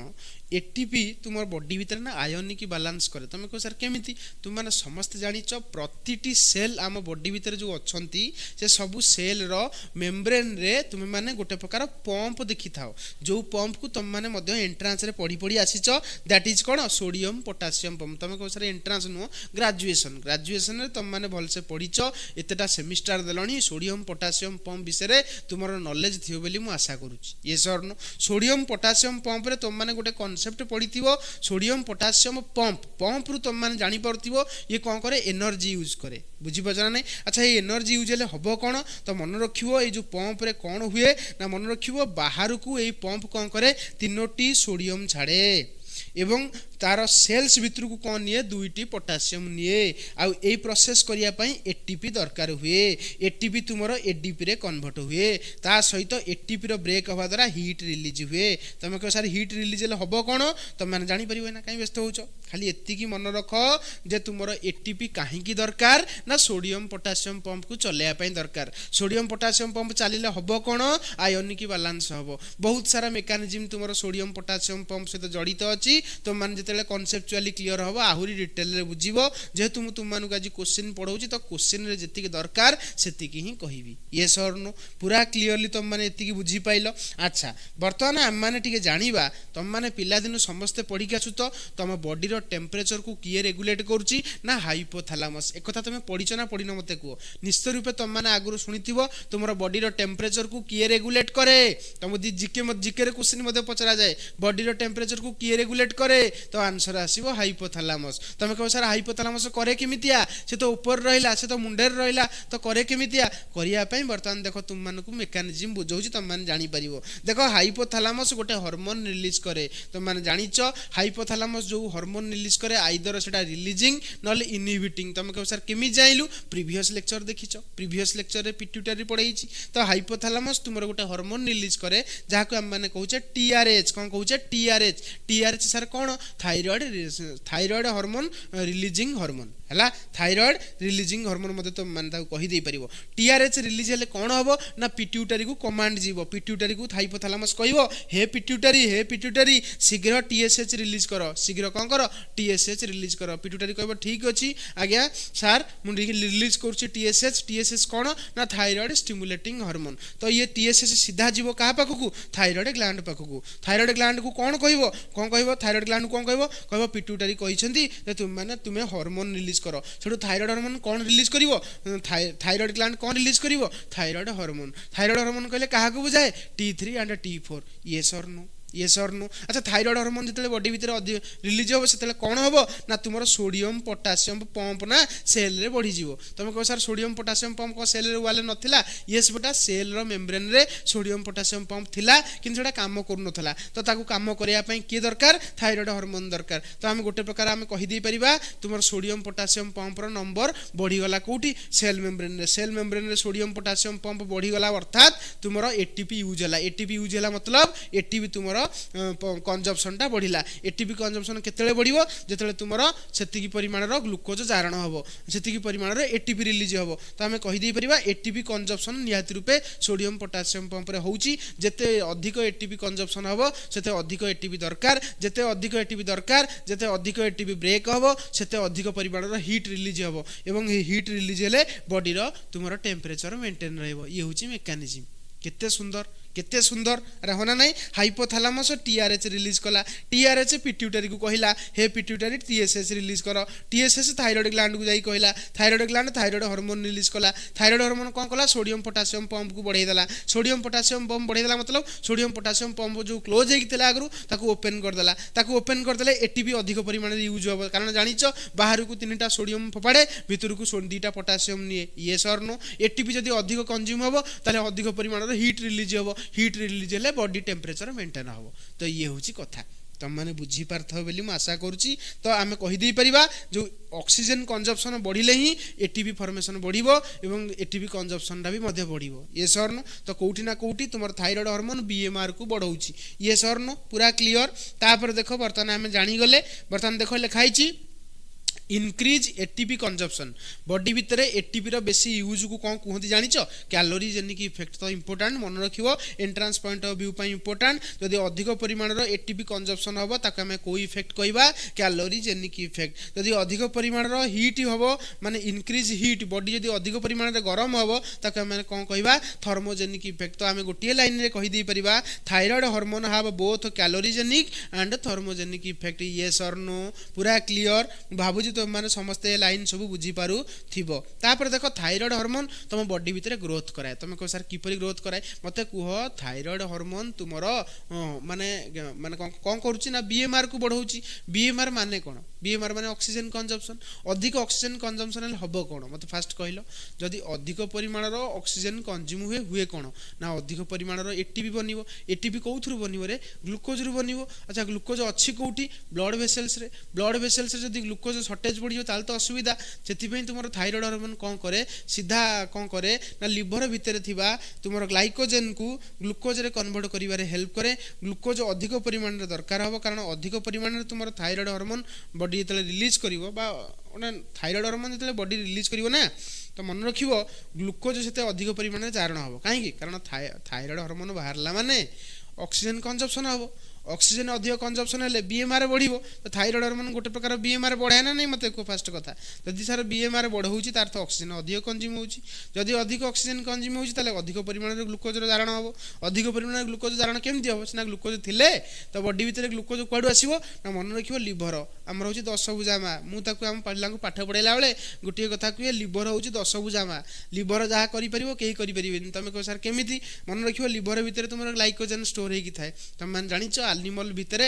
एटीपी तुम बॉडी भीतर ना आयोनिक बैलेंस करे तुम कहो सर केमिति तुम माने समस्त जानिच प्रतिटी सेल आम बॉडी भीतर जो अछंती से सबु सेल रो मेम्ब्रेन रे तुम माने गोटे प्रकार पंप देखि थाओ जो पंप को तुम माने मध्य एंट्रांस रे पढ़ी पढ़ी आसीच दैट इज कोन सोडियम पोटासियम पंप तुम कहो सर एंट्रांस नो ग्रेजुएशन रे तुम माने भल से पढ़ीच एतेटा सेमिस्टर देलणी सोडियम पोटासियम पंप विषय तुमरो नॉलेज थियो बेली मु आशा करूची ये सर नो सोडियम पोटासियम पंप रे तुम माने गोटे कॉन्सेप्ट पढ़ीथिबो सोडियम पोटासियम पंप रु तुम माने जानि परथिबो ये कोन करे एनर्जी यूज करे बुझी पजरा नै अच्छा ये एनर्जी यूज ले हबो कोन तो मन रखिबो ए जो पंप रे कोन हुए ना मन रखिबो बाहर को ए पंप कोन करे तीनोटी सोडियम छाड़े एवं तार सेल्स भितर को कौन निये दुईटी पोटासियम निये आउ ए प्रोसेस करिया पई एटीपी दरकार हुए एटीपी तुमरो एडीपी रे कन्वर्ट हुए ता सहित एटीपी रो ब्रेक हवा द्वारा हीट रिलीज हुए तमे कह सर हीट रिलीज ले हबो कोन त माने जानि परिबे ना काई व्यस्त होचो खाली एत्ती की मन रख जे तुमरो एटीपी काहे की दरकार ना सोडियम पोटासियम पंप को चलेया पई दरकार सोडियम पोटासियम पंप चलिले हबो कोन आयोनिक बैलेंस हबो बहुत सारा मेकानिज्म तुमरो सोडियम पोटासियम पंप से जड़ित अछि तो मान जेतेले कॉन्सेप्चुअली क्लियर हबो आहुरी डिटेल रे बुझिबो जेहेतु मु तुम मानु आज क्वेश्चन पढौची तो क्वेश्चन रे जेति के दरकार सेति की ही कहिबी यस और नो पूरा क्लियरली तुम माने एति की बुझी पाइलो अच्छा वर्तमान हम माने टिके जानिबा तुम माने पिला दिन समस्त पढी के आछु तो तुम बॉडी रो टेम्परेचर को किए रेगुलेट करूची ना हाइपोथैलेमस एक कथा तुम पढिछ ना पढिनो मते को निश्चित रूपे तुम माने आगुरो सुनिथिबो तुमरो बॉडी रो टेम्परेचर को किए रेगुलेट करे तुम जीके रे क्वेश्चन मते पचरा जाए बॉडी रो टेम्परेचर को किए रेगुलेट करे तो आंसर आसीबो हाइपोथैलेमस तमे कहो सर हाइपोथैलेमस करे केमितिया से तो ऊपर रहिला से तो मुंडेर रहिला तो करे केमितिया करिया पई वर्तमान देखो तुम मानकु मेकानिज्म बुझौची तुम मान जानि परिबो देखो हाइपोथैलेमस गोटे हार्मोन रिलीज करे तुम मान जानिच हाइपोथैलेमस जो हार्मोन रिलीज करे आइदर सेटा रिलीजिंग नले इनहिबिटिंग तमे कहो सर केमि जाइलु प्रीवियस लेक्चर देखिचो प्रीवियस लेक्चर रे पिट्यूटरी पढाइची तो हाइपोथैलेमस तुमर गोटे हार्मोन रिलीज करे जाको हम माने कहूचे टीआरएच कोन कहूचे टीआरएच सर कोन थायराइड हार्मोन रिलीजिंग हार्मोन हला थायराइड रिलीजिंग हार्मोन मते तो मान ता कहि दे परिबो टीआरएच रिलीज हेले कोन हबो ना पिट्यूटरी को कमांड जीवो पिट्यूटरी को हाइपोथैलेमस कहइबो हे पिट्यूटरी शीघ्र टीएसएच रिलीज करो शीघ्र कोन करो टीएसएच रिलीज करो पिट्यूटरी कहबो ठीक अछि आज्ञा सर मु रिलीज करछि टीएसएच कोन ना थायराइड स्टिमुलेटिंग हार्मोन तो ये टीएसएच सीधा जीवो कहा पाखकु थायराइड ग्लैंड पाखकु थायराइड ग्लैंड को कोन कहइबो थायराइड ग्लैंड कोन कहबो पिट्यूटरी कहिसंती जे तुमे हार्मोन रिलीज करो सेठो थायराइड हार्मोन कोन रिलीज करिवो थायराइड ग्लैंड कोन रिलीज करिवो थायराइड हार्मोन कहले काहा को बुझाए T3 एंड T4 यस और नो यस और नो अच्छा थायराइड हार्मोन जतले बॉडी भीतर रिलीज हो सेतले कोन होबो ना तुमरो सोडियम पोटासियम पंप ना सेल रे बढ़ी जीवो तुम कहो सर सोडियम पोटासियम पंप को सेल रे वाले नथिला यस बेटा सेल रो मेम्ब्रेन रे सोडियम पोटासियम पंप थिला किंतु सेटा काम करू नथला तो ताकू काम करिया पई की दरकार थायराइड हार्मोन दरकार तो हम गोटे प्रकार हम कहि दी परिबा तुमरो सोडियम पोटासियम पंप रो नंबर बढ़ी गला कोठी सेल मेम्ब्रेन रे सोडियम पोटासियम पंप बढ़ी गला अर्थात तुमरो एटीपी यूज होला मतलब एटीपी तुमरो कंजम्पशन टा बढ़िला एटीपी कंजम्पशन केतेले बढ़िबो जेतेले तुमरो सेतिकी परिमाणर ग्लूकोज जारण हबो सेतिकी परिमाणर एटीपी रिलीज हबो तो हमें कहि दै परिबा एटीपी कंजम्पशन निहाती रूपे सोडियम पोटासियम पंप रे होउची जेते अधिक एटीपी कंजम्पशन हबो सेते अधिक एटीपी दरकार जेते अधिक एटीपी दरकार जेते अधिक एटीपी ब्रेक हबो सेते अधिक परिमाणर हीट रिलीज हबो एवं हीट रिलीज हेले बॉडी रो तुमरो टेम्परेचर मेंटेन रहबो ये होउची मेकानिज्म केते सुंदर केते सुंदर अरे होना नहीं हाइपोथैलेमस टीआरएच रिलीज कला टीआरएच पिट्यूटरी को कहला हे पिट्यूटरी टीएसएच रिलीज कर टीएसएच थायराइड ग्लैंड को जाई कहला thyroid gland thyroid hormone release कला थायराइड हार्मोन कौन कला सोडियम पोटासियम पंप को बढ़ाई देला सोडियम पोटासियम पंप बढ़ाई देला मतलब सोडियम पोटासियम पंप जो क्लोज होइतिला आगरु ताकू ओपन कर देला ताकू ओपन कर देले एटीपी अधिक परिमाण रे यूज हो कारण जानिचो बाहर को तीनटा सोडियम फोपाड़े भीतर को दुईटा पोटासियम निए ये सर नो एटीपी जदि अधिक कंज्यूम हो ताले अधिक परिमाण हीट रिलीज हो हीट रिलीज हेले बॉडी टेम्परेचर मेंटेन हो तो ये होची कथा तुम मैंने बुझी पार्थो बोली मु आशा करुच्ची तो आम कहीदे परिबा जो ऑक्सीजन कंजप्शन बढ़िले ही एटीपी फॉर्मेशन बढ़िबो एवं एटीपी कंजप्शन टा भी मध्य बढ़िबो ये सर नो तो कोठी ना कोठी तुमर थायराइड हार्मोन बीएमआर को बढ़ाउची ये सर नो पूरा क्लियर तापर देखो बर्तमान आम जानी गले बर्तमान देखो लिखाई इनक्रीज एटीपी कंजप्शन बॉडी भितर एटीपी रो बेसी यूज को कौन कहते जानिच कैलोरी जेनिक इफेक्ट तो इंपोर्टेंट मन रखियो एंट्रांस पॉइंट ऑफ व्यू पई इंपोर्टेंट जदि अधिक परिमाण रो एटीपी कंजप्शन होबो ताको हमें कोई इफेक्ट कहबा कैलोरी जेनिक इफेक्ट जदि अधिक परिमाण रो हीट होबो माने इंक्रीज हीट बॉडी जदि अधिक परिमाण रे गरम होबो ताको हमें कौन कहबा थर्मोजेनिक इफेक्ट तो हमें गोटे लाइन रे कहि दी परिबा thyroid hormone have both calorigenic and thermogenic effect yes और नो पूरा क्लियर भाबुजी तो माने समस्ते लाइन सब बुझी पारु थिबो तापर देखो थायराइड हार्मोन तुम बॉडी भितर ग्रोथ कराए तुम कह सर किपरि ग्रोथ कराए मते कुह थायराइड हार्मोन तुमर माने माने कोन करूची ना बीएमआर को बढ़ाउची बीएमआर माने कोन बीएमआर माने ऑक्सीजन कंजम्पशन अधिक ऑक्सीजन कंजम्पशन हबो कोन मते फास्ट कहलो जदि अधिक परिमाण रो ऑक्सीजन कंज्यूम हुए कोन ना अधिक परिमाण रो एटीपी बनिवो एटीपी कोउथरु बनिवो रे ग्लूकोज रु बनिवो अच्छा ग्लूकोज अछि कोउठी ब्लड वेसल्स रे जदि ग्लूकोज शॉर्टेज बढ़ियो ताल तो असुविधा सेति तुम थायराइड हार्मोन कौन करे सीधा कौन करे ना लिवर भितर थिबा तुम ग्लाइकोजेन को ग्लूकोज रे कन्वर्ट करिवारे हेल्प करे ग्लूकोज अधिक परिमाण रे दरकार हो कारण अधिक परिमाण रे तुम थायराइड हार्मोन बॉडी जतले रिलीज करिवो बा थायराइड हार्मोन जतले बॉडी रिलीज करिवो ना तो मन रखिवो ग्लूकोज सेते अधिक परिमाण रे चारण हो काहे कारण थायराइड हार्मोन बाहरला माने ऑक्सीजन कंजप्शन हो ऑक्सीजन अधिक कंजप्शन हेले बीएमआर बढ़िबो तो थायराइड हार्मोन गोटे प्रकार बीएमआर बढ़ाए ना नहीं मते को फास्ट कथा जदि सार बीएमआर बढ़ाउची तार तो ऑक्सीजन अधिक कंज्यूम होउची जदि अधिक ऑक्सीजन कंज्यूम होउची ताले अधिक परिमाण रे ग्लूकोज रो धारण होबो अधिक परिमाण रे ग्लूकोज धारण केमति होबो सिना ग्लूकोज थिले तो बॉडी भितर ग्लूकोज क्वाडू आसीबो ना मन रखिबो लिवर हमर होउची 10 भुजामा मु ताकू हम पढला को पाठ पढेला बेले गोटे कथा कुए लिवर होउची 10 भुजामा लिवर जहा करि परिबो केही करि परिबेनी तमे को सर केमिति मन रखिबो लिवर भितर तुमर ग्लाइकोजन स्टोर हेकी थाए तमे मान जानिचो एनिमल भितर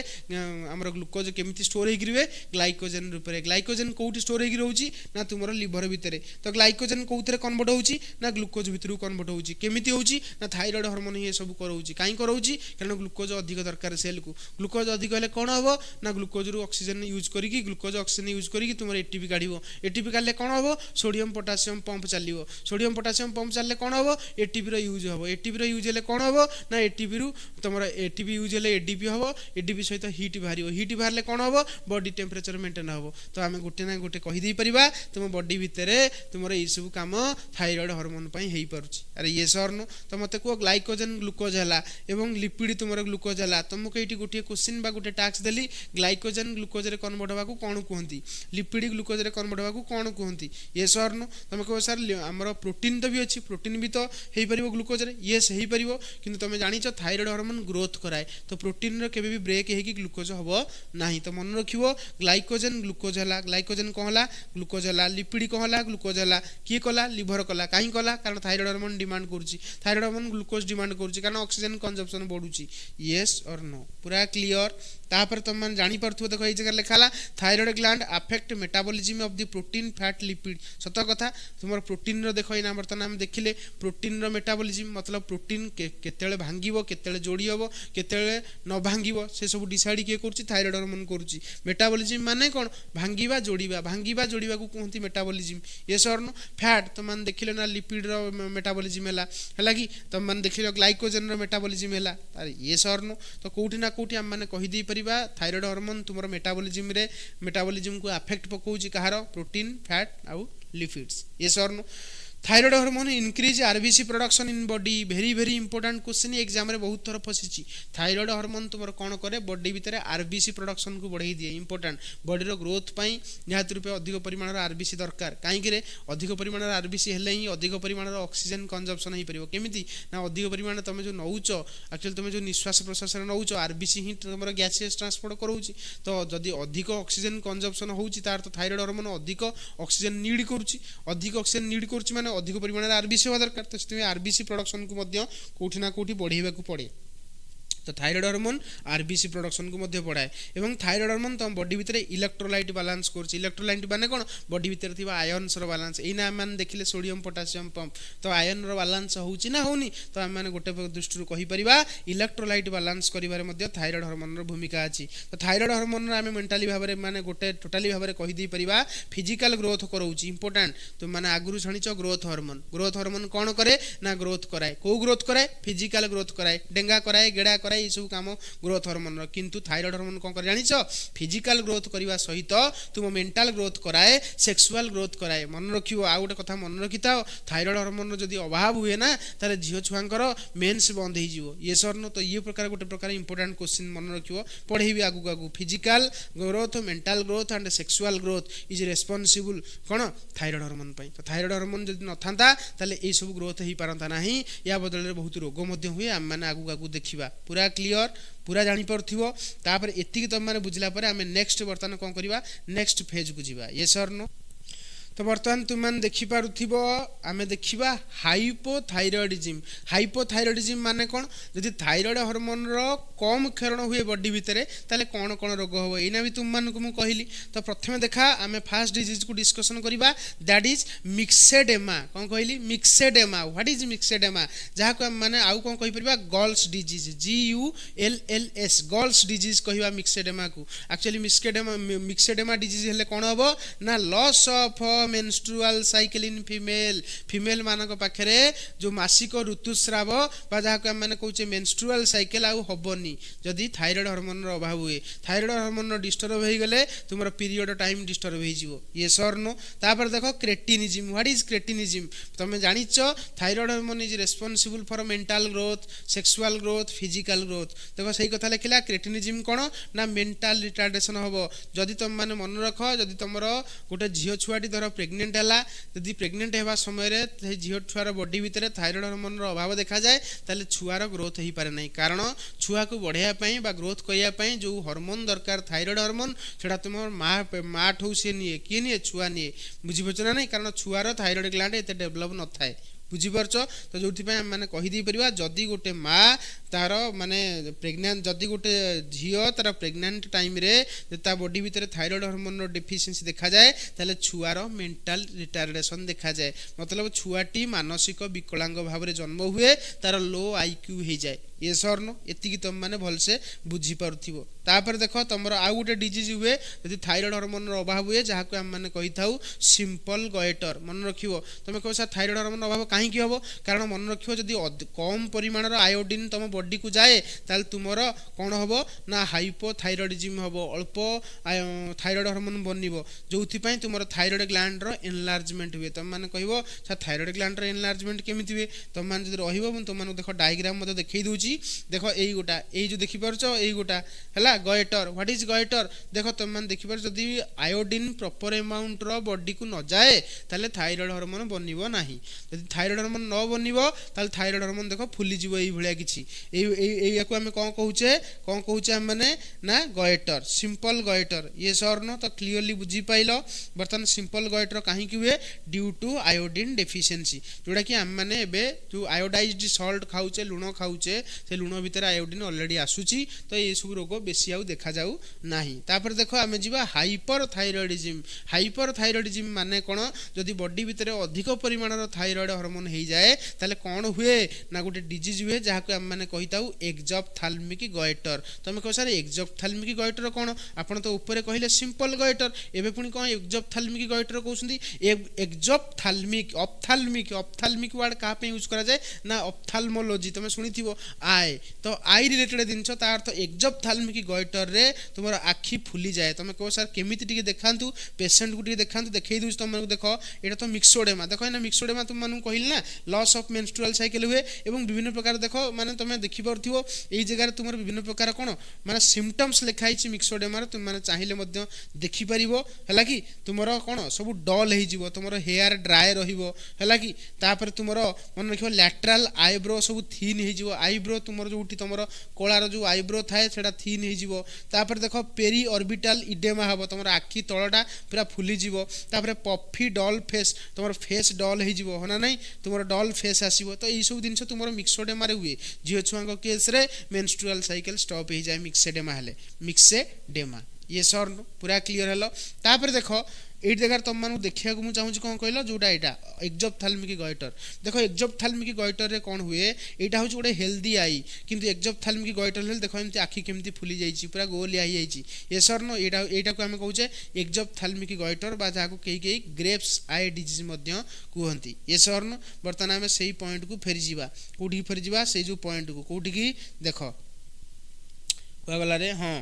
हमर ग्लूकोज केमिति स्टोर हेकी रिवे ग्लाइकोजन रूप रे ग्लाइकोजन कोउटी स्टोर हेकी रहउची ना तुमर लिवर भितर तो ग्लाइकोजन कोउतरे कन्वर्ट होउची ना ग्लूकोज भितरु कन्वर्ट होउची केमिति होउची ना थायराइड हार्मोन ये सब करउची काई करउची कारण ग्लूकोज अधिक दरकार सेल को ग्लूकोज अधिक हेले कोन हबो ना ग्लूकोज रु ऑक्सीजन यूज करिकि ग्लूकोज ऑक्सीजन यूज करिकि तुमर एटीपी काढिबो एटीपी काढले कोन हबो सोडियम पोटासियम पंप चलिबो सोडियम पोटासियम पंप चलले कोन हबो एटीपी रो यूज हबो एटीपी रो यूज हेले कोन हबो ना एटीपी रु तुमर एटीपी यूज हेले एडीपी हबो एडीपी सहित हीट बाहरिबो हीट बाहरले कोन हबो बॉडी टेम्परेचर मेंटेन हबो तो आमे गोटे ना गोटे कहि देई परिबा तुम बॉडी भितरे तुमर ई सब काम थायराइड हार्मोन पई हेई परुची अरे ये सर नो तो मते को ग्लाइकोजन ग्लूकोज हला एवं लिपिड तुमर ग्लूकोज हला तुमको एठी गोटे क्वेश्चन बा गोटे टास्क देली ग्लाइकोजन ग्लूकोज रे कन्वर्ट होबा को कोन कहंती लिपिड ग्लूकोज रे कन्वर्ट होबा को कोन कहंती ये सर नो तुम को सर हमर प्रोटीन तो भी अछि प्रोटीन भी तो हेई परिबो ग्लूकोज रे यस हेई परिबो किंतु तुम जानिचो थायराइड हार्मोन ग्रोथ कराए तो प्रोटीन रे केबे भी ब्रेक हेकी ग्लूकोज हबो नाही तो मन रखिबो ग्लाइकोजन ग्लूकोज हला ग्लाइकोजन को हला ग्लूकोज हला लिपिड को हला ग्लूकोज हला की कला लिवर कला काई कला कारण थायराइड हार्मोन डिमांड करूची थायराइड हार्मोन ग्लूकोज डिमांड करूची कारण ऑक्सीजन कंजप्शन बढ़ुची यस और नो पूरा क्लियर तापर तुम मन जानि परथु देखो ए जगह लिखाला thyroid gland affect metabolism of the protein fat lipid सत कथा तुमर प्रोटीन रो देखो इना बर्तन हम देखिले प्रोटीन रो मेटाबॉलिज्म मतलब प्रोटीन केतेले भांगिबो केतेले जोड़ी हबो केतेले न भांगिबो से सब डिसाइड के करूची थायराइड हार्मोन करूची मेटाबॉलिज्म माने कोन भांगिबा जोड़ीबा को कहंती मेटाबॉलिज्म ये सरनो फैट तुम मन देखिले ना लिपिड रो मेटाबॉलिज्म हला कि तुम मन देखिलो ग्लाइकोजन रो मेटाबॉलिज्म हला अरे ये सरनो तो कोठी ना कोठी हम माने कहि दी परिबा थायराइड हार्मोन तुमर मेटाबॉलिज्म को अफेक्ट पकोउची कहारो प्रोटीन फैट आउ लिपिड्स ये सरनो thyroid hormone increase RBC production in body very very important question exam रे बहुत थर फसी थायराइड हार्मोन तुम कौन करे बॉडी भितर आरबीसी प्रोडक्शन को बढ़ाई दिए इंपोर्टेंट बॉडी रो ग्रोथ पाई निहात रूपे अधिक परिमाण आरबीसी दरकार कहीं अधिक परिमाण आरबीसी हेले ही अधिक परिमाण ऑक्सीजन कंजप्शन हो पार केमी ना अधिक परिमाण तुम जो नौच एक्चुअली तुम जो निश्वास प्रश्वास नौच आरबीसी ही तुम गैसेस ट्रांसपोर्ट करोची तो जदि अधिक ऑक्सीजन कंजप्शन होची तार तो थायराइड हार्मोन अधिक ऑक्सीजन नीड करुची अधिक ऑक्सीजन नीड करुची माने अधिक परिमाण आरबीसी होगा दरकार तो से आरबीसी प्रोडक्शन को कौटी ना कौटी बढ़ाइबा को पड़े तो थायराइड हार्मोन आरबीसी प्रोडक्शन को मध्य बढ़ाए एवं थायराइड हार्मोन तुम बॉडी भितर इलेक्ट्रोलाइट बैलेंस कर इलेक्ट्रोलाइट माने कौन बॉडी भितर थिबा आयन्स रो बैलेंस एना हम देखिले सोडियम पोटासियम पंप तो आयन रो बैलेंस होउची ना होनी तो हम माने गोटे दृष्टि कहि परिबा इलेक्ट्रोलाइट बैलेंस करिवारे मध्य थायराइड हार्मोन रो भूमिका अछि तो थायराइड हार्मोन हम मेंटली भाबरे माने गोटे टोटली भाबरे कहि दै परिबा फिजिकल ग्रोथ करोउची इंपोर्टेंट तो माने आगुरु छानिचो ग्रोथ हार्मोन कौन करे ना ग्रोथ कराए को ग्रोथ कराए फिजिकल ग्रोथ कराए डेंगा कराए गेड़ा कराए ये सब काम ग्रोथ हार्मोन किंतु थायराइड हार्मोन कौन कर जानिछ फिजिकल ग्रोथ करने सहित तुम मेंटल ग्रोथ कराए सेक्सुअल ग्रोथ कराए मन रखियो आ गोटे कथा मन रखिथा थायराइड हार्मोन जदि अभाव हुए ना ताले झियो छुआंकर मेंस बंद हो जिवो ये सर तो ये प्रकार गोटे प्रकार इंपोर्टेंट क्वेश्चन मन रखियो पढ़ेबी आगु आगु physical growth mental growth and sexual growth is responsible कौन थायराइड हार्मोन पई तो थायराइड हार्मोन जदि न थांता ताले ए सब ग्रोथ ही पारंता नाही या बदल बहुत रोग मध्य हुए आम माने आगु आगु देखिबा पूरा क्लियर पूरा जानी पारथिबो तापर एतिक तुम माने बुझला परे आमे नेक्स्ट बर्तन कोन करबा नेक्स्ट फेज को जीवा यस और नो तो बर्तमान तुम मैंने देखिपे आम देखा हाइपोथायरॉयडिज्म माने कौन जदि थायराइड हार्मोन कम क्षरण हुए बॉडी भितर ताले कौन कौन रोग हम एना भी तुम मानक मुझे कहली तो प्रथम देखा आम फास्ट डिजीज को डिस्कसन करवा दैट इज मिक्सेडेमा कौन कहली मिक्सेडेमा व्हाट इज मिक्सेडेमा जहाँ को माने आउ कौन कहि परबा girls disease GULLS girls disease कहवा मिक्सेडेमा को एक्चुअली मिक्सेडेमा डिजीज हेले कौन हम ना loss of menstrual cycle in female मानक पाखरे जो मासिक ऋतुस्राव बा जहाँ को मैंने कहचे मेंस्ट्रुअल साइकिल आउ हबनी जदि थायराइड हार्मोन अभाव हुए थायराइड हार्मोन डिस्टर्ब हो गले तुम पीरियड टाइम डिस्टर्ब हो ये सर नो तापर देखो क्रेटिनिज्म व्हाट इज क्रेटिनिज्म तुम जानिच thyroid hormone is responsible for mental growth sexual growth physical growth देखो सही कथा लिखला क्रेटिनिज्म कौन ना मेंटल रिटार्डेशन हम जदि तुम मैंने मन रख जदि तुम गोटे झील छुआटी धर प्रेग्नेंट है जदि प्रेग्नेंट होगा समय झील छुआर बॉडी भितर थायराइड हार्मोन अभाव देखा जाए ताले छुआर ग्रोथ हो पारे ना कारण छुआ को बढ़ाई ग्रोथ करने जो हार्मोन दरकार थायराइड हार्मोन से तुम माँ ठू सी निए किए निए छुआ निए बुझीपार ना नहीं कारण छुआर थायराइड ग्लैंड एत डेभलप न थाए बुझीपारच तो जो मैंने कहीदे पार जदि गोटे माँ तार माने प्रेग्नेंट जदि गोटे झील तार प्रेग्नेंट टाइम रे ता बॉडी भितर थायराइड हार्मोन डिफिशिएंसी देखा जाए ताले छुआर मेंटल रिटार्डेशन देखा जाए मतलब छुआटी मानसिक विकलांग भाव में जन्म हुए तार लो IQ हो जाए ये सर नो एति तुम मैंने भलसे बुझी पारुथिबो तापर देखो तुम आउ गोटे डिजीज हुए यदि थायराइड हार्मोन अभाव हुए जहाँ को आम मैंने कही था सिंपल गएटर मन रखियो तुम कह सर थायराइड हार्मोन अभाव कहीं हम कारण मन रखियो जदि कम परिमाण आयोडीन तुम बॉडी को जाए ताल तुमर कौन हम ना हाइपोथायरॉयडिज्म हम अल्प थायराइड हार्मोन बनब जो तुम थायराइड ग्लैंड एनलार्जमेंट हुए तुम मैंने कह सर थायराइड ग्लैंड एनलार्जमेंट केमी हुए तुम मैंने जो रुम देख डायग्राम देखई दूसरी देखो यही गोटा ये जो देखिपार यही गोटा है गएटर व्हाट इज गएटर देख तुम मैंने देखिपार जदि आयोडीन प्रॉपर अमाउंट रो बॉडी को न जाए ताले थायराइड हार्मोन बनइबो नाही जदि थायराइड हार्मोन न बनइबो ताले थायराइड हार्मोन देखो फुली जीवो एई भलिया किछि एई को हम कोन कहूचे हम माने ना गएटर सिंपल गएटर ये सर न तो क्लियरली बुझी पाइलो बर्तन सिंपल गएटर काहे कि हुए ड्यू टू आयोडीन डेफिशिएंसी जोटा कि हम माने एबे जो आयोडाइज्ड सॉल्ट खाउचे लुण खाउचे से लुण भितर आयोडीन ऑलरेडी आसुची तो ये सब रोग बेसी आउ देखा जाऊ नाही तापर देखो आमे जीवा हाइपरथायरॉयडिज्म माने कोन जदि बॉडी भितर अधिक परिमाण थायराइड हार्मोन हो जाए ताले कोन हुए ना गोटे डिजीज हुए जहाँ को हम माने कहिताऊ एक्जोप्थाल्मिक गॉइटर तुम कह सर एक्जोप्थाल्मिक गॉइटर कौन आपण तो ऊपर कहले सिंपल गॉइटर एबे पुणी कौन एक्जोप्थाल्मिक गॉइटर कहउछंदी एक्जोप्थाल्मिक ऑप्थाल्मिक ऑप्थाल्मिक वर्ड का पे यूज करा जाए ना ऑप्थाल्मोलॉजी तुम सुनिथिबो आई तो आई रिलेटेड जिनस तार अर्थ एक्जोप्थाल्मिक गॉइटर रे तुमर आखि फुली जाए तुम कह सर केमिति टिके देखांतु पेशेंट को टिके देखांतु देखै दूछ तुम देखो एटा तो मिक्सोडेमा देखो ना मिक्सोडेमा तुम मानु कहिल ना लॉस ऑफ मेंस्ट्रुअल साइकिल हुए एवं विभिन्न प्रकार देखो माने तुम देखि परथिबो एई जगह तुमर विभिन्न प्रकार कोन माने सिम्पटम्स लिखाई छि मिक्सोडेमा तुम माने चाहिले मध्य देखि परिबो हला कि तुमर कोन सब डल हे जिवो तुमर हेयर ड्राई रहिबो हला कि तापर तुमर मन रखिबो लैटरल आईब्रो सब थिन हे जिवो आईब्रो तुमर जोठी तुमर कोलार जो आईब्रो थाए सेटा थिन हे जिवो तापर देखो पेरी ऑर्बिटल इडेमा हबो तुमर आखि तळटा पूरा फुली जिवो तापर पफी डल फेस तुमर फेस डल हे जिवो होना नै तुमर डल फेस आसीबो तो एई सब दिनस तुमर मिक्सोडेमा रे हुए झियो छुआंको केस रे मेंस्ट्रुअल साइकिल स्टॉप हे जाय मिक्सेडेमा हेले मिक्सेडेमा ये सर पूरा क्लियर हेलो तापर देखो ये जगह तुम मानू देखा मुझे चाहूँगी कौन कहल जोटा यहाँ एक्जोप्थाल्मिक गॉइटर देखो एक्जोप्थाल्मिक गॉइटर रे कौन हुए यहाँ हूँ गोटे हेल्दी आई किंतु एक्जोप्थाल्मिक गॉइटर देखो एमती आखि केमती फुली जाइए पूरा गोलिया हो जाइए ये सर नो यहाँ को आम कहे एक्जोप्थाल्मिक गॉइटर जहाँ को कई ग्रेप्स आई डिजीज कहती ये सर नो बर्तमान आम से पॉइंट को फेरी जावा कौटी फेरी जावा से जो पॉइंट को कौटी की देख कहगला रे हाँ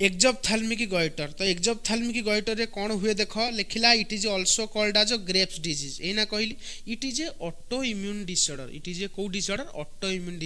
एक्जोप्थाल्मिक गॉइटर तो एक्जोप्थाल्मिक गॉइटर रे कौन हुए देख लिखला it is also called as Graves disease एना कहली it is a autoimmune disorder it is a को डिसऑर्डर ऑटो इम्यून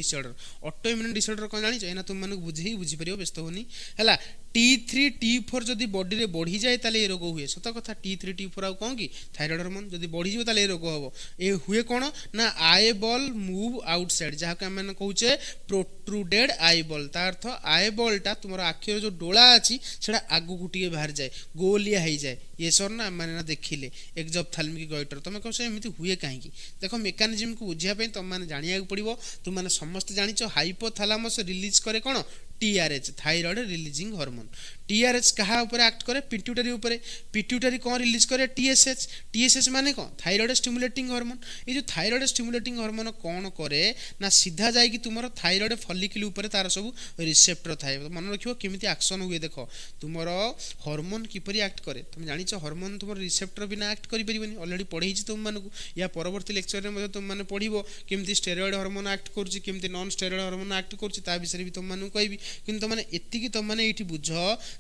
डिसऑर्डर कौन जानिछ एना तुम मानक बुझी परियो व्यस्त होनी हला T3 T4 जदि बॉडी रे बढ़ी जाए ताले ये रोग हुए सत कथा T3 T4 आउ कौन कि थायराइड हार्मोन जदि बढ़ी जाए ताले ये रोग हबो ए हुए कौन ना आई बॉल मूव आउटसाइड जहाँ को आम कहूचे प्रोट्रुडेड आई बॉल ता अर्थ आई बॉलटा तुम आखिर जो डोला अच्छी से आगू को टे बाहर जाए गोलिया हो जाए ये सर ना मैंने ना देखिले एक्जोप्थाल्मिक गॉइटर तुम कह एमती हुए कहीं देख मेकानिजम को बुझापी तुम मैंने जाना पड़ो तुम मैंने समस्त जाच हाइपोथालामस रिलीज करे कौन TRH thyroid releasing hormone TRH कहा ऊपर एक्ट करे पिट्यूटरी ऊपर पिट्यूटरी कौन रिलीज करे TSH माने कौन थायराइड स्टिमुलेटिंग हार्मोन ये जो थायराइड स्टिमुलेटिंग हार्मोन कौन करे ना सीधा जाइए तुम थायराइड फॉलिकल ऊपर तार सब रिसेप्टर थाए मन रखियो केमिति एक्शन हुए देख तुम हार्मोन किपरि एक्ट करे तुम जानिछ हार्मोन तुम रिसेप्टर बिना एक्ट करि परिबनी ऑलरेडी पढ़ेई तुम मानकु या परवर्ती लेक्चर में तुम माने पढ़िबो केमिति स्टेरॉइड हार्मोन एक्ट करूची केमिति नॉन स्टेरॉइड हार्मोन एक्ट करूची ता विषय भी तुम मानकु कहबी किंतु तुम माने एतिकी तुम माने एठी बुझ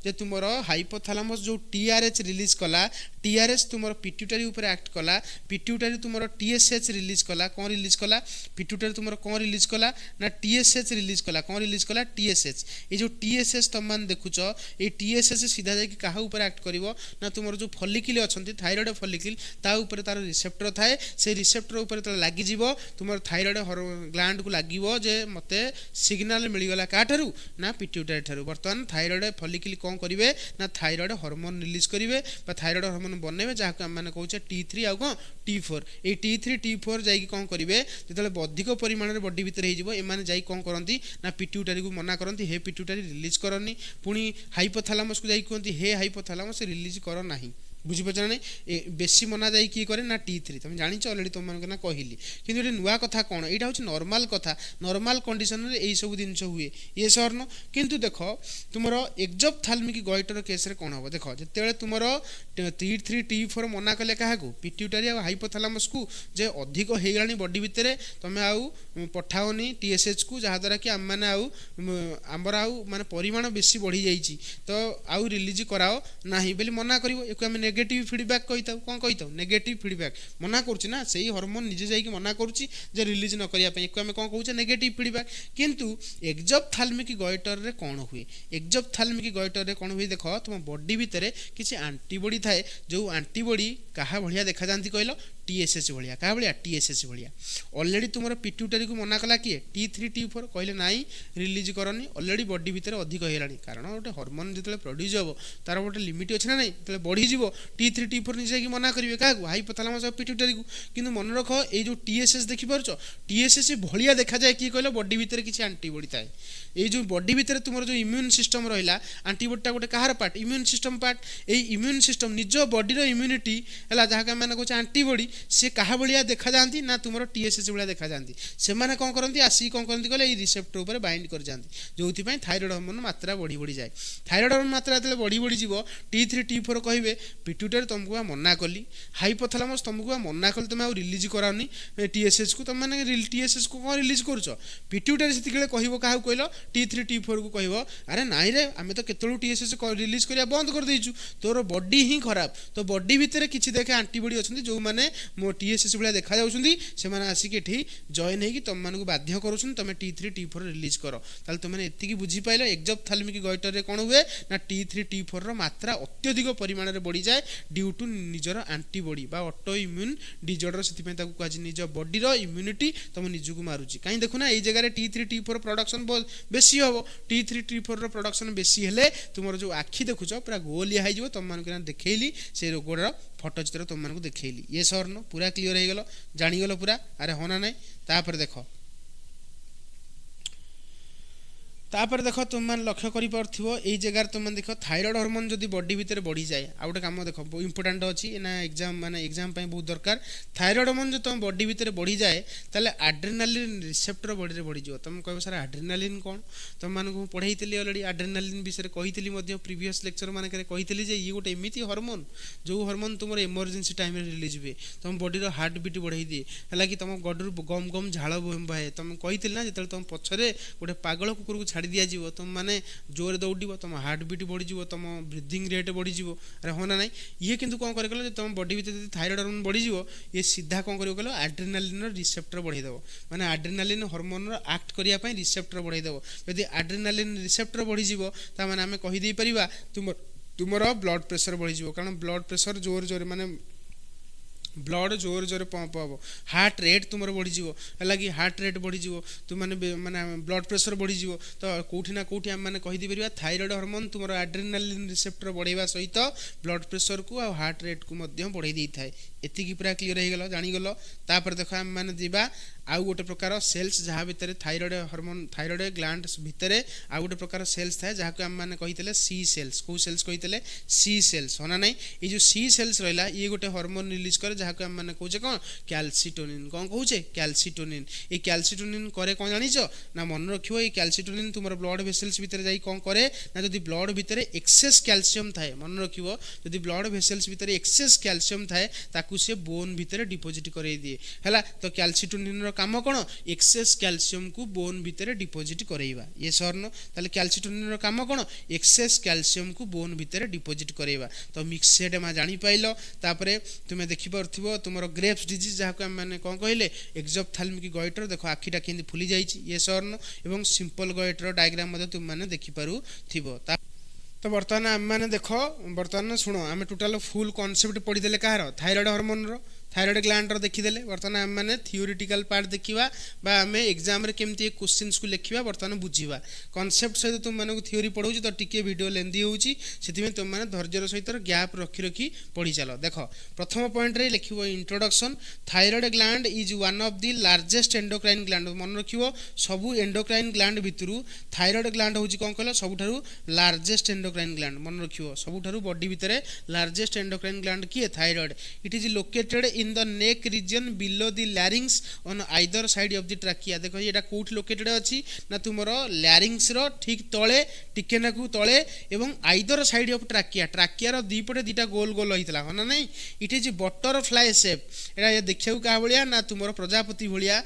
जे तुमर हाइपोथालामस जो TRH रिलीज कला TRH तुमर पिट्यूटरी ऊपर एक्ट कला पिट्यूटरी तुमर TSH रिलीज कला कौन रिलीज कला पिट्यूटरी तुमर कौन रिलीज कला ना TSH रिलीज कला कौन रिलीज कला TSH ये जो TSH तुम मान देखुच ये TSH सीधा जाके कहा ऊपर एक्ट करिवो ना तुमर जो फॉलिकल अछंती थायराइड फॉलिकल ता ऊपर तार रिसेप्टर थाए से रिसेप्टर ऊपर त लागि जीवो तुमर थायराइड ग्लैंड को लागिवो जे मते सिग्नल मिल गला काठरू ना पिट्यूटरी ठारू वर्तमान थायराइड फॉलिकल कौन करिवे ना थायराइड हार्मोन रिलीज करिवे बा थायराइड हार्मोन बनैबे जहाँ को आम मैंने कहूचे T3 आउ कौन T4 ये T3 T4 जाइए कौन करेंगे जो अधिक परिमाण में बॉडी भितर होने जाई कौन करती ना पिट्यूटरी को मना करती हे पिट्यूटरी रिलीज करनी पुणी हाइपोथालामस को जाई कहती हे हाइपोथालामस रिलीज कर ना बुझीपार ना बेसी मना जाए किए करे ना T3 तुम जानिच अलरेडी तुम मानक ना कहली कि नुआ कथा कौन यहाँ हूँ नॉर्मल कथा नॉर्मल कंडीशन में यही सब जिनस हुए ये सर न किंतु देख तुम एक्जोप्थाल्मिक गॉइटर केस रे कौन हम देख जिते तुम T3 T4 मना कले क्या पिट्यूटरी आ हाइपोथालामस को जे अधिक हो गलानी बॉडी भितर तुम आउ पठाओनी TSH को जहाद्वारा कि आम मैंने आमर आउ माने परिमाण बेसी बढ़ी जाइए तो आउ रिलीज कराओ ना बोली मना कर नेगेटिव फीडबैक कही कौन कही नेगेटिव फीडबैक मना करुच्ची ना से हार्मोन निजे जाइए मना करुच्ची जे रिलीज न करने आम कौन कहे नेगेटिव फीडबैक किंतु एक्जोप्थाल्मिक गॉइटर रे कौन हुए एक्जोप्थाल्मिक गॉइटर रे कौन हुए देख तुम बॉडी भितर किसी आंटीबॉडी थाए जो आंटीबॉडी क्या भाया देखा जाती कहल TSH भाया क्या भाया TSH भाया ऑलरेडी तुम पिट्यूटरी को मना कला किए T3 T4 कहले नाई रिलीज करनी ऑलरेडी बॉडी भितर अधिक होगानी कारण गोटे हार्मोन जो प्रोड्यूस हम तार गोटे लिमिट अच्छे ना नहीं जो बढ़ीज T3 T4 निजे मना करेंगे क्या हाइपोथालामस पिट्यूटरी को किंतु मन रख ये जो TSH देखिपार TSH भाया देखा जाए कि कहल बॉडी भितर किसी आंटीबॉडी थाए ये जो बॉडी भितर तुम जो इम्यून सिस्टम रहा आंटीबॉडीटा गोटे कहार पार्ट इम्यून सिस्टम पार्ट ये इम्यून सिस्टम निज बॉडी इम्यूनिटी है जहाँ मैंने कहे आंटीबॉडी सी क्या भाया देखा जाती ना तुम टीएसएच भाया देखा जाती से कौन करती आसिक कौन करती कहले रिसेप्टर उपर बाइंड कर जाती जो थायरॉइड हार्मोन मात्रा बढ़ी बढ़ी जाए थायरॉइड हार्मोन मात्रा जो बढ़ी बढ़ी जीव T3 T4 कहे पिट्यूटरी तुमको मना कली हाइपोथैलेमस तुमको मना कली तुम आउ रिलीज कराओनी टीएसएच को तुम टीएसएच को कौन रिलीज करुच पिट्यूटरी से कह क्या कहल T3 T4 को कह अरे नाई रे आम तो केतु टीएसएच रिलीज करा बंद कर देचु तोर बॉडी ही खराब तो बॉडी भितर किसी देखे आंटीबॉडी अच्छे जो मैंने मो टीएसएच भाया देखा से आसिक ये जॉइन होगी तुम मानक बाध्य कर तुम T3 T4 रिलीज कर ताल तुमने एति बुझीपाल एक्सोप्थाल्मिक गॉइटर रे कौन हुए ना T3 T4 मात्रा अत्यधिक परिमाण में बढ़ी जाए ड्यू टू निजर आंटीबॉडी बा ऑटो इम्यून डिजॉर्डर से कह निज बॉडीर इम्यूनिटी तुम निजक मारुची कहीं देखुना ये जगह T3 T4 प्रोडक्शन बेसी हम T3 T4 प्रोडक्शन बेसी हेले तुम जो आखि देखुच पूरा गोलिया हो तुम मानक देखली से रोगर फटो चित्र तुम मानक देखली ये सरन पूरा क्लीयर हो गल जानीगल पूरा अरे होना ना तापर देख तापर देख तुम मैंने लक्ष्य कर जगार तुम देख थायरॉइड हार्मोन जब बॉडी भितर बढ़ी जाए आ गए कम देख इंपोर्टाट अच्छी ना एग्जाम माने एग्जाम बहुत दरकार थायरॉइड हार्मोन जो तुम बॉडी भितर बढ़ी जाए ताले एड्रेनालिन रिसेप्टर बॉडी में बढ़ीज तुम कह सर एड्रेनालिन कौन तुम मानक पढ़ाई अलरेडी एड्रेनालिन विषय कही प्रीवियस लेक्चर मान कही ये गोटे एमती हार्मोन जो हार्मोन तुम इमरजेंसी टाइम रिलीज हुए तुम बॉडी हार्ट बीट बढ़ाई दिए है कि तुम बॉडी गम गम झाड़ बहे तुम कही ना जो तुम पछरे गोटे पागल कुकुर को छाड़ दिया तुम माने जोर दौड़ तुम हार्ट बीट बढ़ी तुम ब्रीथिंग रेट बढ़ी अरे होना ना ये किंतु कौन कर तुम बॉडी भीतर थायरॉइड हार्मोन बढ़ी ये सीधा कौन कर एड्रेनालिन रिसेप्टर बढ़ाईदेव माने एड्रेनालिन हार्मोन एक्ट करने रिसेप्टर बढ़ाईदेव यदि एड्रेनालिन रिसेप्टर बढ़ी ताने आम कहीदे पार तुम ब्लड प्रेशर बढ़ी कारण ब्लड प्रेशर जोर जोर माने ब्लड जोर जोर पंप हम हार्ट रेट तुम बढ़ीज है कि हार्ट रेट बढ़ीज तुम माने ब्लड प्रेशर बढ़ीज तो कौटी ना कौटी आम मैंने कहीदे पार थायरॉइड हार्मोन तुम एड्रेनालिन रिसेप्टर बढ़ावा सहित ब्लड प्रेशर को आ हार्ट रेट को बढ़ाई दे थाए एतिकी पूरा क्लीयर हो गल जानीगल तापर देख आम मैंने जीवा आउ गोटे प्रकार सेल्स जहाँ भितर थायरॉइड हार्मोन थायरॉइड ग्लैंड भितर आउ गोटे प्रकार सेल्स थाए जहाँ आम मैंने कही सी सेल्स कौ सेल्स कही सी सेल्स होना ना ये जो सी सेल्स रहा ये गोटे हार्मोन रिलीज करे जहाँ आम मैंने कहे कौन कैल्सीटोनिन कौन कहे कैल्सीटोनिन ये कैल्सीटोनिन करे कौन जानिच ना मन रखियो ये कैल्सीटोनिन तुम ब्लड भेसल्स भितर जाई कौन करे ना जदि ब्लड भितर एक्सेस कैल्शियम थाए मन रखियो जदि ब्लड भेसल्स भितर एक्सेस कैल्शियम थाए ताकू से बोन भितर डिपोजिट करे दिए हैला तो कैल्सीटोनिन काम कौन एक्सेस कैल्शियम को बोन भितर डिपोजिट करवा ये सरन ताले कैल्सीटोनिन काम कौन एक्सेस कैल्शियम को बोन भितर डिपोजिट करवा तो मिक्सेड में जानी पाइल तापरे तुम देखि पारथिबो तुमरो ग्रेव्स डिजीज जहाँ को मैंने कौन कहले एक्सोप्थाल्मिक गॉइटर देखो आखिटा केंदी फुली जाइछि ये सरन एवं सिंपल गॉइटर डायग्राम मध्ये तुम माने देखि पारुथिबो तो बर्तमान आम मैंने देख बर्तमान शुण आम टोटाल फुल कॉन्सेप्ट पढ़ीदे कहार थायरॉइड हार्मोन थायरॉइड ग्लैंड देखीदे बर्तमान आम मैंने थियोरिटिकल पार्ट देखा आम एग्जाम केमती क्वेश्चंस को लिखा बर्तमान बुझा कॉन्सेप्ट सहित तुम मानक थियोरी पढ़ाऊँ तो टिके वीडियो लेंदी होची तुम मैंने धैर्यर सहित गैप रखी रखी पढ़ी चल देख प्रथम पॉइंट रे लिख introduction thyroid gland is one of the largest endocrine gland मन रख सबू एंडोक्राइन ग्लैंड भितर थायरॉइड ग्लैंड हूँ कौन कहल सबुठारु लार्जेस्ट एंडोक्राइन ग्लैंड मन रख सबुठारु बॉडी भितर लार्जेस्ट एंडोक्राइन ग्लैंड किए thyroid it is located in the neck region below the larynx on either side of the trachea देखो ये कोट लोकेटेड अच्छी ना तुम लैरिंग्स रो ठीक तले टिके नाकू तले एवं either side of trachea trachea दीपटे दीटा गोल गोल होता है ना नहीं इट इज बटरफ्लाई शेप एटा देखा क्या भाया ना तुम प्रजापति भाया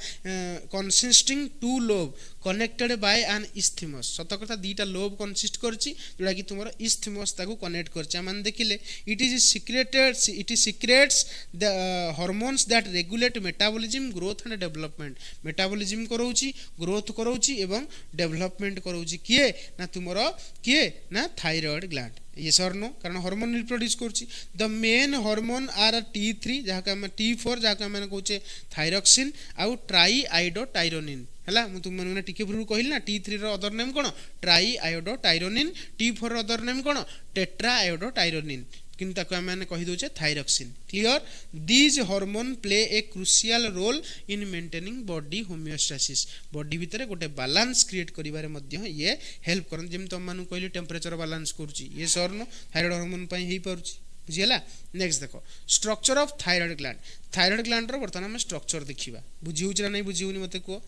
consisting two lobe connected by an isthmus सत कथा दीटा लोब कनसिस्ट करछि जोड़ा कि तुम इस्थीमस ताकू कनेक्ट करछि मान देखिले it is secrets the hormones that regulate metabolism growth and development metabolism कराउछि ग्रोथ कराउछि एवं डेवलपमेंट कराउछि किए ना तुमर किए ना थायरॉइड ग्लैंड ये सर नो कारण हार्मोन रिप्रोड्यूस करछि the main hormone are T3 जहाँ T4 जहाँ कहे थायरॉक्सिन आउ ट्राई आयोडोटायरोनिन है मुझे तुम टिके पूर्व कहली ना T3 रो अदर नेम कौन ट्राई आयोडोटायरोनिन T4 रो अदर नेम कौन टेट्रा आयोडोटायरोनिन किंतु आम कहीदे thyroxine clear these hormone play a crucial role in maintaining body homeostasis body भितर गोटे बालांस क्रिएट करिवारे मध्य ये हेल्प करन जेम तुम मानु कहली टेम्परेचर बालांस करूची ये सरनो थायरॉइड हार्मोन पई हेई पारुची बुझीगला। नेक्स्ट देख structure of thyroid gland. Thyroid gland रो बर्तमान हम स्ट्रक्चर देखिबा, बुझी होउछ ना नहीं बुझी होनी मते को।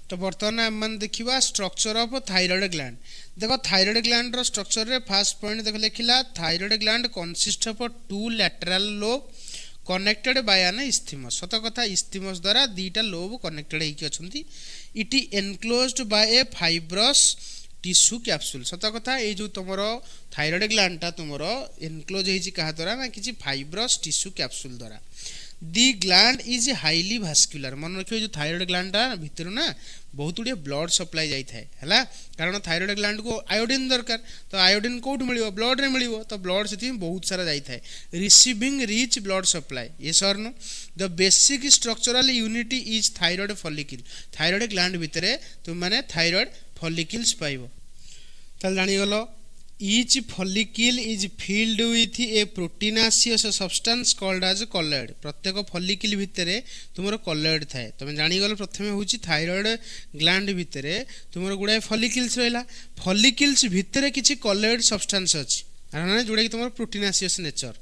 तो बर्तमान हम देखिबा स्ट्रक्चर ऑफ थायराइड ग्लैंड। देखो थायराइड ग्लैंड रो स्ट्रक्चर रे फर्स्ट पॉइंट देख लिखिला thyroid gland consist of two lateral lobe connected by an isthmus. सत कथा इस्थीमस द्वारा दीटा लोब कनेक्टेड होइकी अछंती। It is enclosed by a fibrous tissue capsule. सत कथा ये जो तुमरो थायराइड ग्लैंड टा तुमरो एनक्लोज होइची कहा द्वारा ना किछि फाइब्रस टिश्यू कैप्सूल द्वारा। दी ग्लैंड इज हाईली भास्कुलर। मन रखियो जो थायराइड ग्लैंड टा भितर ना बहुत गुड़िया ब्लड सप्लाई जाई थाए हैला, कारण थायराइड ग्लैंड को आयोडीन दरकार। तो आयोडीन कोठ मिलियो ब्लड रे मिलियो, तो ब्लड सेति बहुत सारा जाई थाए रिसीविंग रिच ब्लड सप्लाई। ये सर know the basic structural unity is thyroid follicle. Thyroid gland भितरे तुम माने थायराइड फॉलिकल्स पाइबो। ताल जानि गलो each follicle is filled with a proteinaceous substance called as colloid। प्रत्येक follicle भितरे तुमरो colloid थाए। तुम जानि गलो प्रथमे होची थायराइड ग्लैंड भितरे तुमरो गुडा follicles रहला, follicles भितरे किछि colloid substance अछि आना जोडा कि तुमरो proteinaceous nature।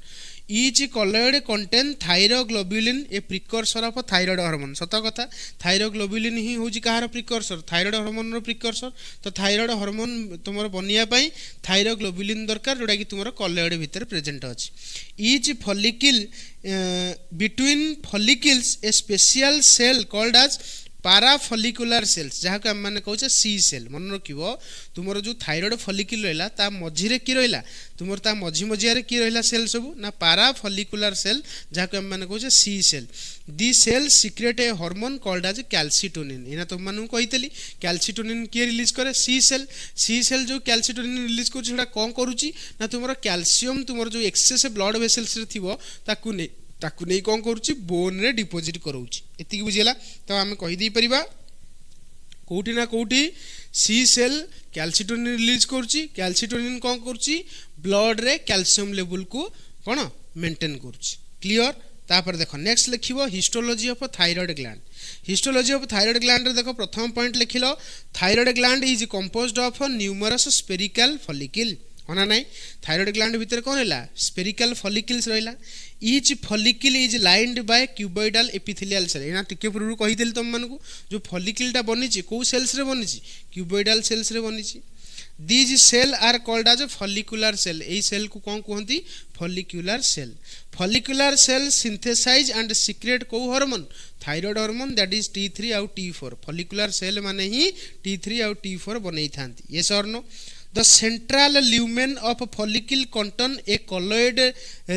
each colloid contain thyroglobulin a precursor of thyroid hormone। सत कथा thyroglobulin ही होची कहार प्रिकर्सर, थायराइड हार्मोन रो प्रिकर्सर। तो थायराइड हार्मोन तुमरो बनिया पई thyroglobulin दरकार जोडा कि तुमरो colloid भितर प्रेजेंट अछि। each follicle between follicles a special cell called as parafollicular cells, जहाँ को हम माने कहूचे सी सेल। मन रखिबो तुमरो जो थायराइड फॉलिकल रहला ता मझी रे की रहला, तुमर ता मझी मझिया रे की रहला सेल सब ना पाराफॉलिकुलर सेल, जहाँ को हम माने कहूचे सी सेल। दी सेल सीक्रेट ए हार्मोन कॉल्ड एज कैल्सिटोनिन। इना तुम मानु कहितली कैल्सिटोनिन के रिलीज करे सी सेल। सी सेल जो कैल्सिटोनिन रिलीज करछ सेटा कोन करूची ना तुमरो कैल्शियम तुमरो जो एक्सेस ब्लड वेसल्स रे थिबो ताकू नहीं कौन करुच्ची बोन रे डिपोजिट करोची। एतिकी बुझिला। तो आम कहीदे परिबा कोठी ना कोठी सी सेल कैल्सिटोनिन रिलीज करुच्ची। कैल्सिटोनिन कौन करुच्ची ब्लड रे कैल्शियम लेवल को कौन मेंटेन करुच्ची। क्लियर। तापर देखो नेक्स्ट लिखिबो histology of thyroid gland. Histology of thyroid gland रे देखो प्रथम पॉइंट लिखिलो thyroid gland is composed of numerous spherical follicle. होना नहीं थायराइड ग्लैंड भीतर कौन है स्पेरिकल फॉलिकल्स रहिला। Each follicle is lined by cuboidal epithelial cell. एना टिके पूर्व कहिदेली तुम मानकू जो फॉलिकल टा बनिची को सेल्स रे बनिची क्यूबॉइडल सेल्स रे बनिची। These cell are called as follicular cell. एई सेल को कौन कहंती follicular cell. Follicular cell synthesize and secrete को hormone thyroid hormone that is T3 आउ T4। फॉलिकुलर सेल माने ही T3 आउ T4 बनै थांती। यस और no The central lumen of follicle contain a colloid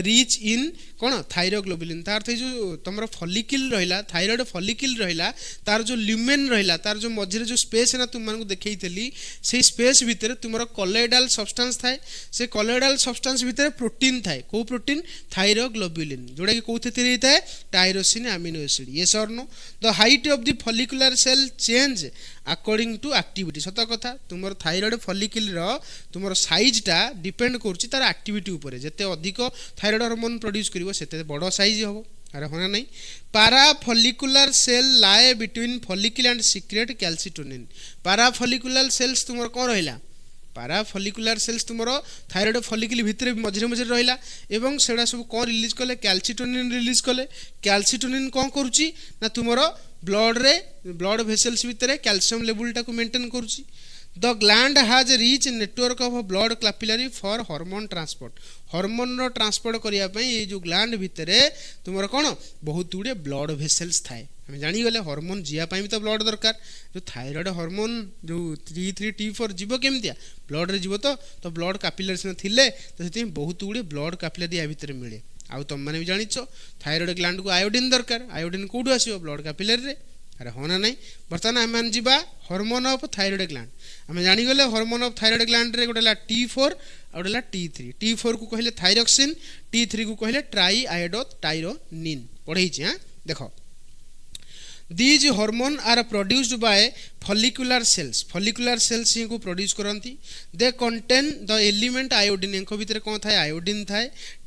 rich in कौन थायरोग्लोबुलिन। तार थे जो तुमरा फॉलिकल रहिला थायराइड फॉलिकल रहिला तार जो ल्यूमेन रहिला तार जो मझरे जो स्पेस है ना तुम मानकू देखैतली से स्पेस भितर तुमरा कॉलोइडल सब्सटेंस थाए। से कॉलोइडल सब्सटेंस भितर प्रोटीन थाए। को प्रोटीन थायरोग्लोबुलिन जोडा कि कोथे तरी थाए टायरोसिन अमीनो एसिड। यस और no the height of the follicular cell change according to activity. सत कथा तुमर थायराइड फॉलिकल रो तुमर साइज टा डिपेंड करछि तार एक्टिविटी ऊपर। जते अधिक थायराइड हार्मोन प्रोड्यूस करिवो सेते बड़ साइज हबो। अरे होना नहीं parafollicular cell lie between follicle and secrete calcitonin. Parafollicular cells तुमर कोन रहिला पारा फॉलिकुलर सेल्स तुमरो थायराइड फॉलिकल भितर मझरे मझरे रहिला एवं सेडा सब कोन रिलीज कले कैल्सिटोनिन रिलीज कले। कैल्सिटोनिन कोन करूची ना तुमरो ब्लड रे ब्लड वेसल्स भितर कैल्शियम लेवल टा को मेंटेन करूची। The gland has rich network of blood capillary for hormone transport. Hormone रो ट्रांसपोर्ट करिया पई ये जो ग्लैंड भितरे तुमरो कोन बहुत गुडे ब्लड वेसल्स थाए। हम जानि गले हार्मोन जिया पई भी तो ब्लड दरकार। जो थायराइड हार्मोन जो T3 T4 जीवो केमतिया ब्लड रे जीवो तो ब्लड कैपिलरीज न थिले तो सेति बहुत गुडे ब्लड कैपिलरी या भितरे मिले। आउ तुम माने भी जानिछो थायराइड ग्लैंड को आयोडीन दरकार। आयोडीन कोडु आसीबो ब्लड कैपिलरी रे। अरे होना नहीं बर्तमान आम मान जीवा हार्मोन ऑफ थायराइड ग्लैंड। आम जानि गले हार्मोन ऑफ थायराइड ग्लैंड रे गोटेला T4 और गोटेला T3। T4 को कहले थायरोक्सिन T3 को कहले ट्राई आयोडो टायरोनिन पढ़े छी। हां देखो These hormone are produced by follicular cells. Follicular cells ही को produce करंती। They contain the element iodine। इनको भीतर कौन था आयोडीन था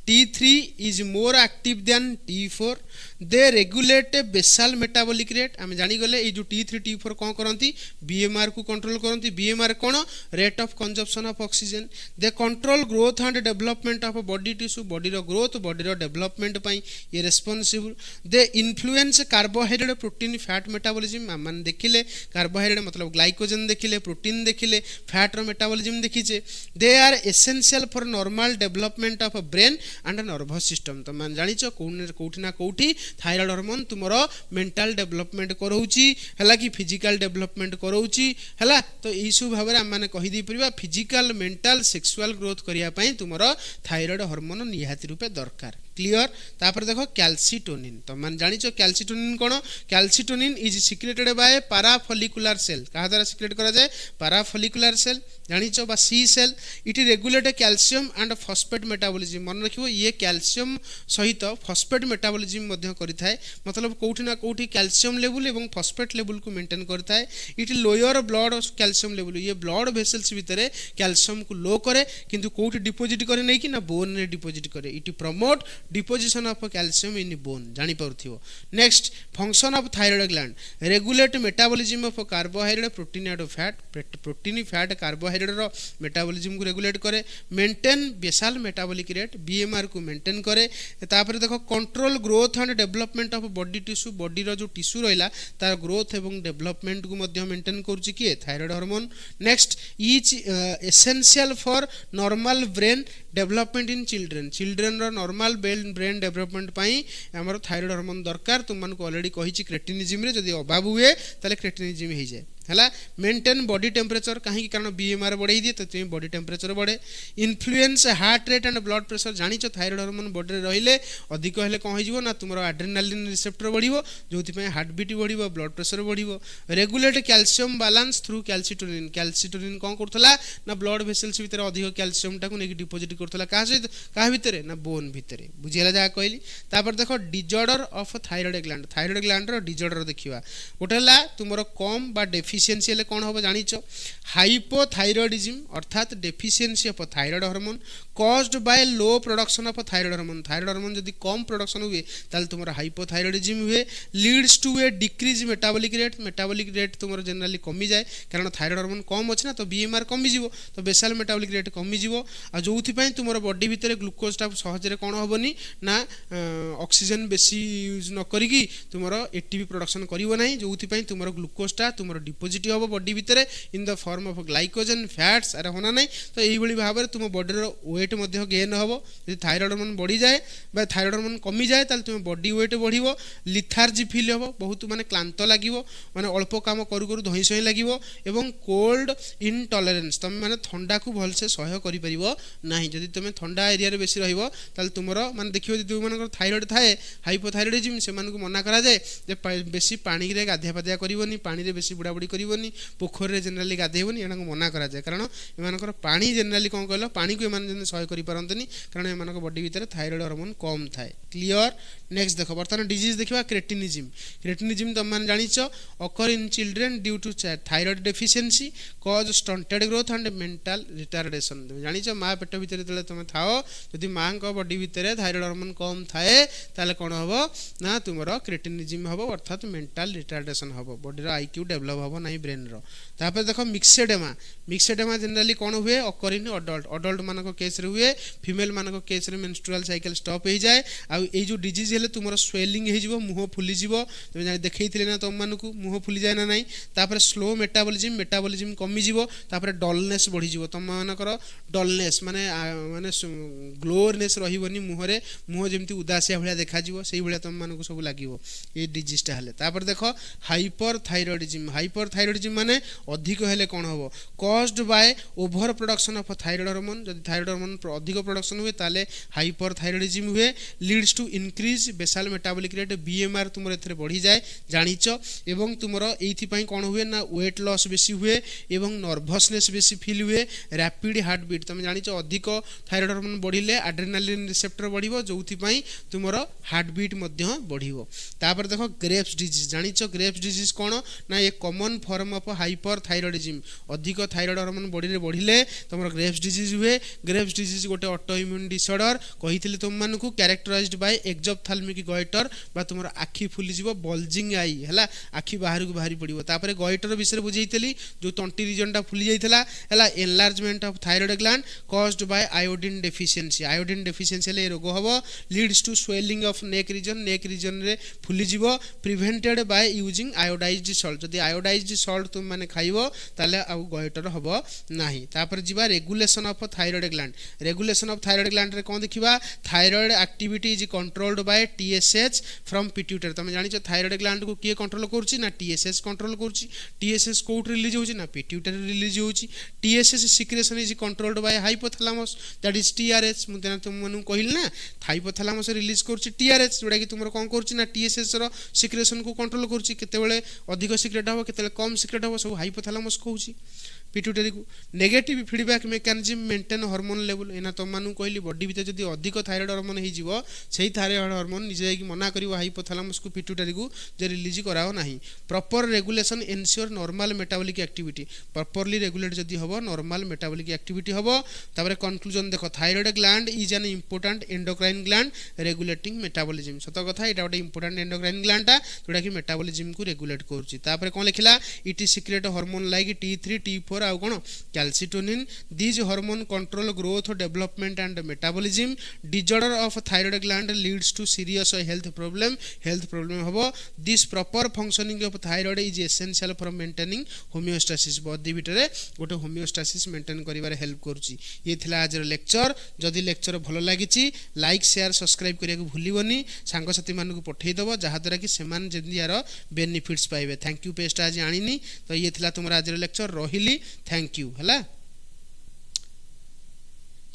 T3 is more active than T4. They regulate a basal metabolic rate. आम जानीगले ये जो T3 T4 कौन करती BMR को कंट्रोल करती BMR कौन rate of consumption of oxygen. They control growth and development of body tissue body रो growth body रो डेवलपमेंट पाई ये responsible. They influence carbohydrate protein fat metabolism. मान देखिले कार्बोहाइड्रेट मतलब ग्लाइकोजन देखिले प्रोटीन देखिले फैट रो मेटाबॉलिज्म देखिचे. They are essential for normal development of brain and nervous system. तो मान जानिच कोठी ना कोठी थायराइड हार्मोन तुमरो मेंटल डेवलपमेंट कराउची हला कि फिजिकल डेवलपमेंट कराउची हला. तो ई सब भाव में आम कही दी परिबा फिजिकल मेंटल सेक्सुअल ग्रोथ करिया पई तुमरो थायराइड हार्मोन निहाती रूपे दरकार. क्लियर. तापर देखो कैल्सिटोनिन. तो मान जानिचो कैल्सिटोनिन कोन calcitonin is secreted by parafollicular cell. कहा द्वारा सिक्रेट करा जाए पैराफोलिकुलर सेल जानिचो बा C cell. It regulate calcium and phosphate metabolism. मन रखिबो ये कैल्शियम सहित फॉस्फेट मेटाबॉलिज्म मध्य करिथाय. मतलब कोठी ना कोठी कैल्शियम लेवल एवं फॉस्फेट लेवल को मेंटेन करथाय. It lower blood calcium level. ये ब्लड वेसल्स भितरे कैल्शियम को लो करे किंतु कोठी डिपोजिट करे नै कि ना बोन रे डिपोजिट करे. It promote deposition of calcium in bone. जानी पारुथिबो. Next function of thyroid gland regulate metabolism of carbohydrate protein and fat. Protein fat carbohydrate रो मेटाबॉलिज्म को रेगुलेट करे. Maintain basal metabolic rate BMR को maintain करे. तापर देखो control growth and development of body tissue. Body रो जो tissue रहिला तार ग्रोथ एवं डेवलपमेंट को मध्य मेंटेन करूची कि thyroid hormone. Next is essential for normal brain development in children. Children रो नॉर्मल ब्रेन डेवलपमेंट पाई हमर थायराइड हार्मोन दरकार. तुम मन को ऑलरेडी कहिची क्रेटिनिज्म रे जदी अभाव हुए ताले क्रेटिनिज्म हो जाए है. मेंटेन बॉडी टेम्परेचर कहीं कारण बीएमआर बढ़ाई दिए तो तुम्हें बॉडी टेम्परेचर बढ़े. Influence heart rate and blood pressure. जानिच थायराइड हार्मोन बॉडी रे रहिले अधिक हेले कौन हो ना तुम एड्रेनालिन रिसेप्टर बढ़िबो जो हार्ट बीट बढ़िबो ब्लड प्रेशर बढ़िबो. Regulate calcium balance through calcitonin. Calcitonin कौन करथला ना ब्लड वेसल्स भीतर अधिक कैल्शियम टाको नेकी डिपोजिट करथला. कहा सहित कहा भीतर ना बोन भीतर. बुझिला जा कहली. तापर देखो disorder of thyroid gland. Thyroid gland रो डिजॉर्डर देखिबा. गोटे हला तुमरो कम बा डेफिशिएंसी हेले कौन हम जानिच हाइपोथायरॉइडिज्म अर्थात deficiency of thyroid hormone caused by low production of thyroid hormone. Thyroid hormone जदि कम प्रोडक्शन हुए ताल तुमरो हाइपोथायरॉइडिज्म हुए. Leads to a decrease metabolic rate. Metabolic rate तुमरो जनरली कमी जाए कारण थायराइड हार्मोन कम अछि ना तो बीएमआर कमी जिवो तो बेसाल मेटाबॉलिक रेट कमी जिवो. आ जोथि पई तुमरो बॉडी भीतर ग्लूकोज टा सहज रे कोन होबनी ना ऑक्सीजन बेसी यूज न करिकी तुमरो एटीपी प्रोडक्शन करिवो नाही. जोथि पई तुमरो ग्लूकोज टा तुमरो डिपोजिट होबो बॉडी भीतर in the form of glycogen fats अरे होना नहीं. तो एई भली भाबरे तुम बॉडी रो वेट मध्य गेन होबो. यदि थायराइड हार्मोन बढ़ी जाए बा थायराइड हार्मोन कमी जाए ताल तुम बॉडी वेट बढ़िबो. लिथार्जी फील होबो बहुत माने क्लांत लागिवो माने अल्प काम करू करू धई सही लागिवो. एवं कोल्ड इनटॉलरेंस तुम माने ठंडा को भल से सहय करि परिबो नाही. जदि तुम ठंडा एरिया रे बेसी रहिबो ताल तुमरो माने देखिबो जे मानकर थायराइड थाए हाइपोथायरॉइडिज्म से मानकु मना करा जाए जे बेसी पानी रे गाधिया पाधिया करिवोनी पानी रे बेसी बुड़ाबुड़ी करिवोनी पोखर रे जनरली गाधेइबोनी एना को मना करा जाए कारण एमानकर पानी जनरली कोन कहलो पानी को एमान जने सहय करि परंतनी कारण एमानक बॉडी भीतर थायराइड हार्मोन कम थाए. क्लियर. नेक्स्ट देखो बर्तमान डिजीज देखिबा क्रेटिनिज्म. क्रेटिनिज्म तुम मान जानिचो occur in children due to thyroid deficiency cause stunted growth and mental retardation. तुम जानिचो मां पेट भीतर तले तुम थाओ जदि मां को बॉडी भीतर थायराइड हार्मोन कम थाए ताले कोन हबो ना तुमरो क्रेटिनिज्म हबो अर्थात मेंटल रिटार्डेशन हबो. बॉडी रो आईक्यू डेवलप हबो नाही ब्रेन रो. तापर देखो मिक्सेडेमा. मिक्सेडेमा जनरली कौन हुए अकर इन अडल्ट. अडल्ट मानक केस रे हुए. फीमेल मानक केस रे मेंस्ट्रुअल साइकिल स्टॉप हो जाए. आ ए जो डिजीज हेले तुमरो स्वेलिंग हे जिवो मुंह फुली जिवो. तुम जानि देखैथिले ना तुम मानकु मुंह फुली जाय ना नाही. तापर स्लो मेटाबॉलिज्म कमी जिवो. तापर डलनेस बढ़ी जिवो. तुम मानकर डलनेस माने माने ग्लोनेस रहिबोनी मुंह रे. मुंह जेमति उदासिया भलिया देखा जिवो सेही भलिया तुम मानकु सब लागिवो ए डिजीज टा हेले. तापर देखो हाइपरथायरॉइडिज्म. हाइपरथायरॉइडिज्म माने अधिक हेले कोन होबो caused by over production of thyroid hormone. जदि थायराइड हार्मोन अधिक प्रोडक्शन हुए ताले हाइपरथायरॉइडिज्म हुए. लीड्स टू इंक्रीज बेसाल मेटाबॉलिक रेट. बीएमआर तुमर एथरे बढ़ी जाए जानिचो. एवं तुमरो एथि पई कोन हुए ना वेट लॉस बेसी हुए एवं नर्वसनेस बेसी फील हुए. Rapid heartbeat. तुम जानिचो अधिक थायराइड हार्मोन बढ़िले एड्रेनालिन रिसेप्टर बढ़िबो जोथि पई तुमरो हार्ट बीट मध्य बढ़िबो. तापर देखो ग्रेव्स डिजीज. जानिचो ग्रेव्स डिजीज कोन ना ये common common form of hyperthyroidism अधिक थायराइड हार्मोन बॉडी रे बढ़िले तुमर ग्रेव्स डिजीज हुए ग्रेव्स डिजीज गोटे ऑटो इम्यून डिसऑर्डर कहितले तुम मानकु कैरेक्टराइज्ड बाय एक्सोप्थाल्मिक गॉइटर बा तुमर आखि फुली जीवो बल्जिंग आई हला आखि बाहर को बाहरी पड़िबो तापरे गॉइटर विषय बुझेइतली जो तंटी रीजन टा फुली जाइतला हला enlargement of thyroid gland caused by iodine deficiency ले रोग हबो leads to swelling of neck region रे फुली जीवो prevented by using iodised salt जदि आयोडाइज्ड सॉल्ट तुम माने खाइबो ताले आ गॉइटर हबो नाही तापर जीवा रेगुलेशन ऑफ थायराइड ग्लैंड रे कोन देखिबा thyroid activity is controlled bye TSH from pituitary तुम जानि छ थायराइड ग्लैंड को किए कंट्रोल करछि ना टीएसएच कंट्रोल करछि टीएसएच कोट रिलीज होछि ना पिट्यूटरी रिलीज होछि TSH secretion is controlled by hypothalamus that is TRH मुते तुम मनु कहिल ना हाइपोथैलेमस रिलीज करछि टीआरएच जोडा कि तुमरो कोन करछि ना टीएसएच रो सिक्रेशन को कंट्रोल करछि केतेबेले अधिक सिक्रेट हबो केतेबेले कम सिक्रेट हबो सब हाइपोथैलेमस कहउछि पिट्यूटरी को negative feedback mechanism maintain hormone level एना तो मानु कहली बॉडी भीतर जदी अधिक थायराइड हार्मोन हे जीवो सेही थायराइड हार्मोन निजे कि मना करिवो हाइपोथैलेमस को पिट्यूटरी को जे रिलीज कराओ नाही proper regulation ensure normal metabolic activity properly regulate जदी हबो नॉर्मल मेटाबॉलिक एक्टिविटी हबो तापरे कंक्लूजन देखो thyroid gland is an important endocrine gland regulating metabolism सत कथा एटा गोटे इंपोर्टेंट एंडोक्राइन ग्लैंड ता जोडा कि मेटाबॉलिज्म को रेगुलेट करछि तापरे कोन लिखिला it is secrete hormone like T3 T4 आउ कोन calcitonin these hormone control growth development and metabolism disorder of thyroid gland leads to serious health problem हबो this proper functioning of thyroid is essential for maintaining homeostasis body भितरे गोटे homeostasis maintain करिवारे help करूची ये थिला आज lecture जदि lecture भलो लागिची like share subscribe करिया को भूलिबोनी सांग साथी मानकु पठेइ दबो जहा द्वारा कि सेमान जदि यार बेनिफिट्स पाइबे थैंक यू पेस्ट आज आनिनी तो ये थिला तुमरा आज लेक्चर रहिली थैंक यू हला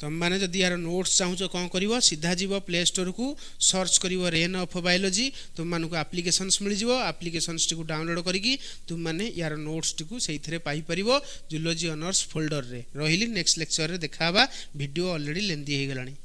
तुम मैंने जदि यार नोट्स चाहूँ कौन कर सीधा जीव प्ले स्टोर को सर्च कर रेन ऑफ बायोलॉजी तुम मानक आप्लिकेशन्स मिल जाव आप्लिकेशन्स टी डाउनलोड करी तुम मैंने यार नोट्स टी से पाइपर जूलॉजी ऑनर्स फोल्डर रे रही नेक्स्ट लेक्चर रे देखा वीडियो ऑलरेडी लेंदी हो गलानी।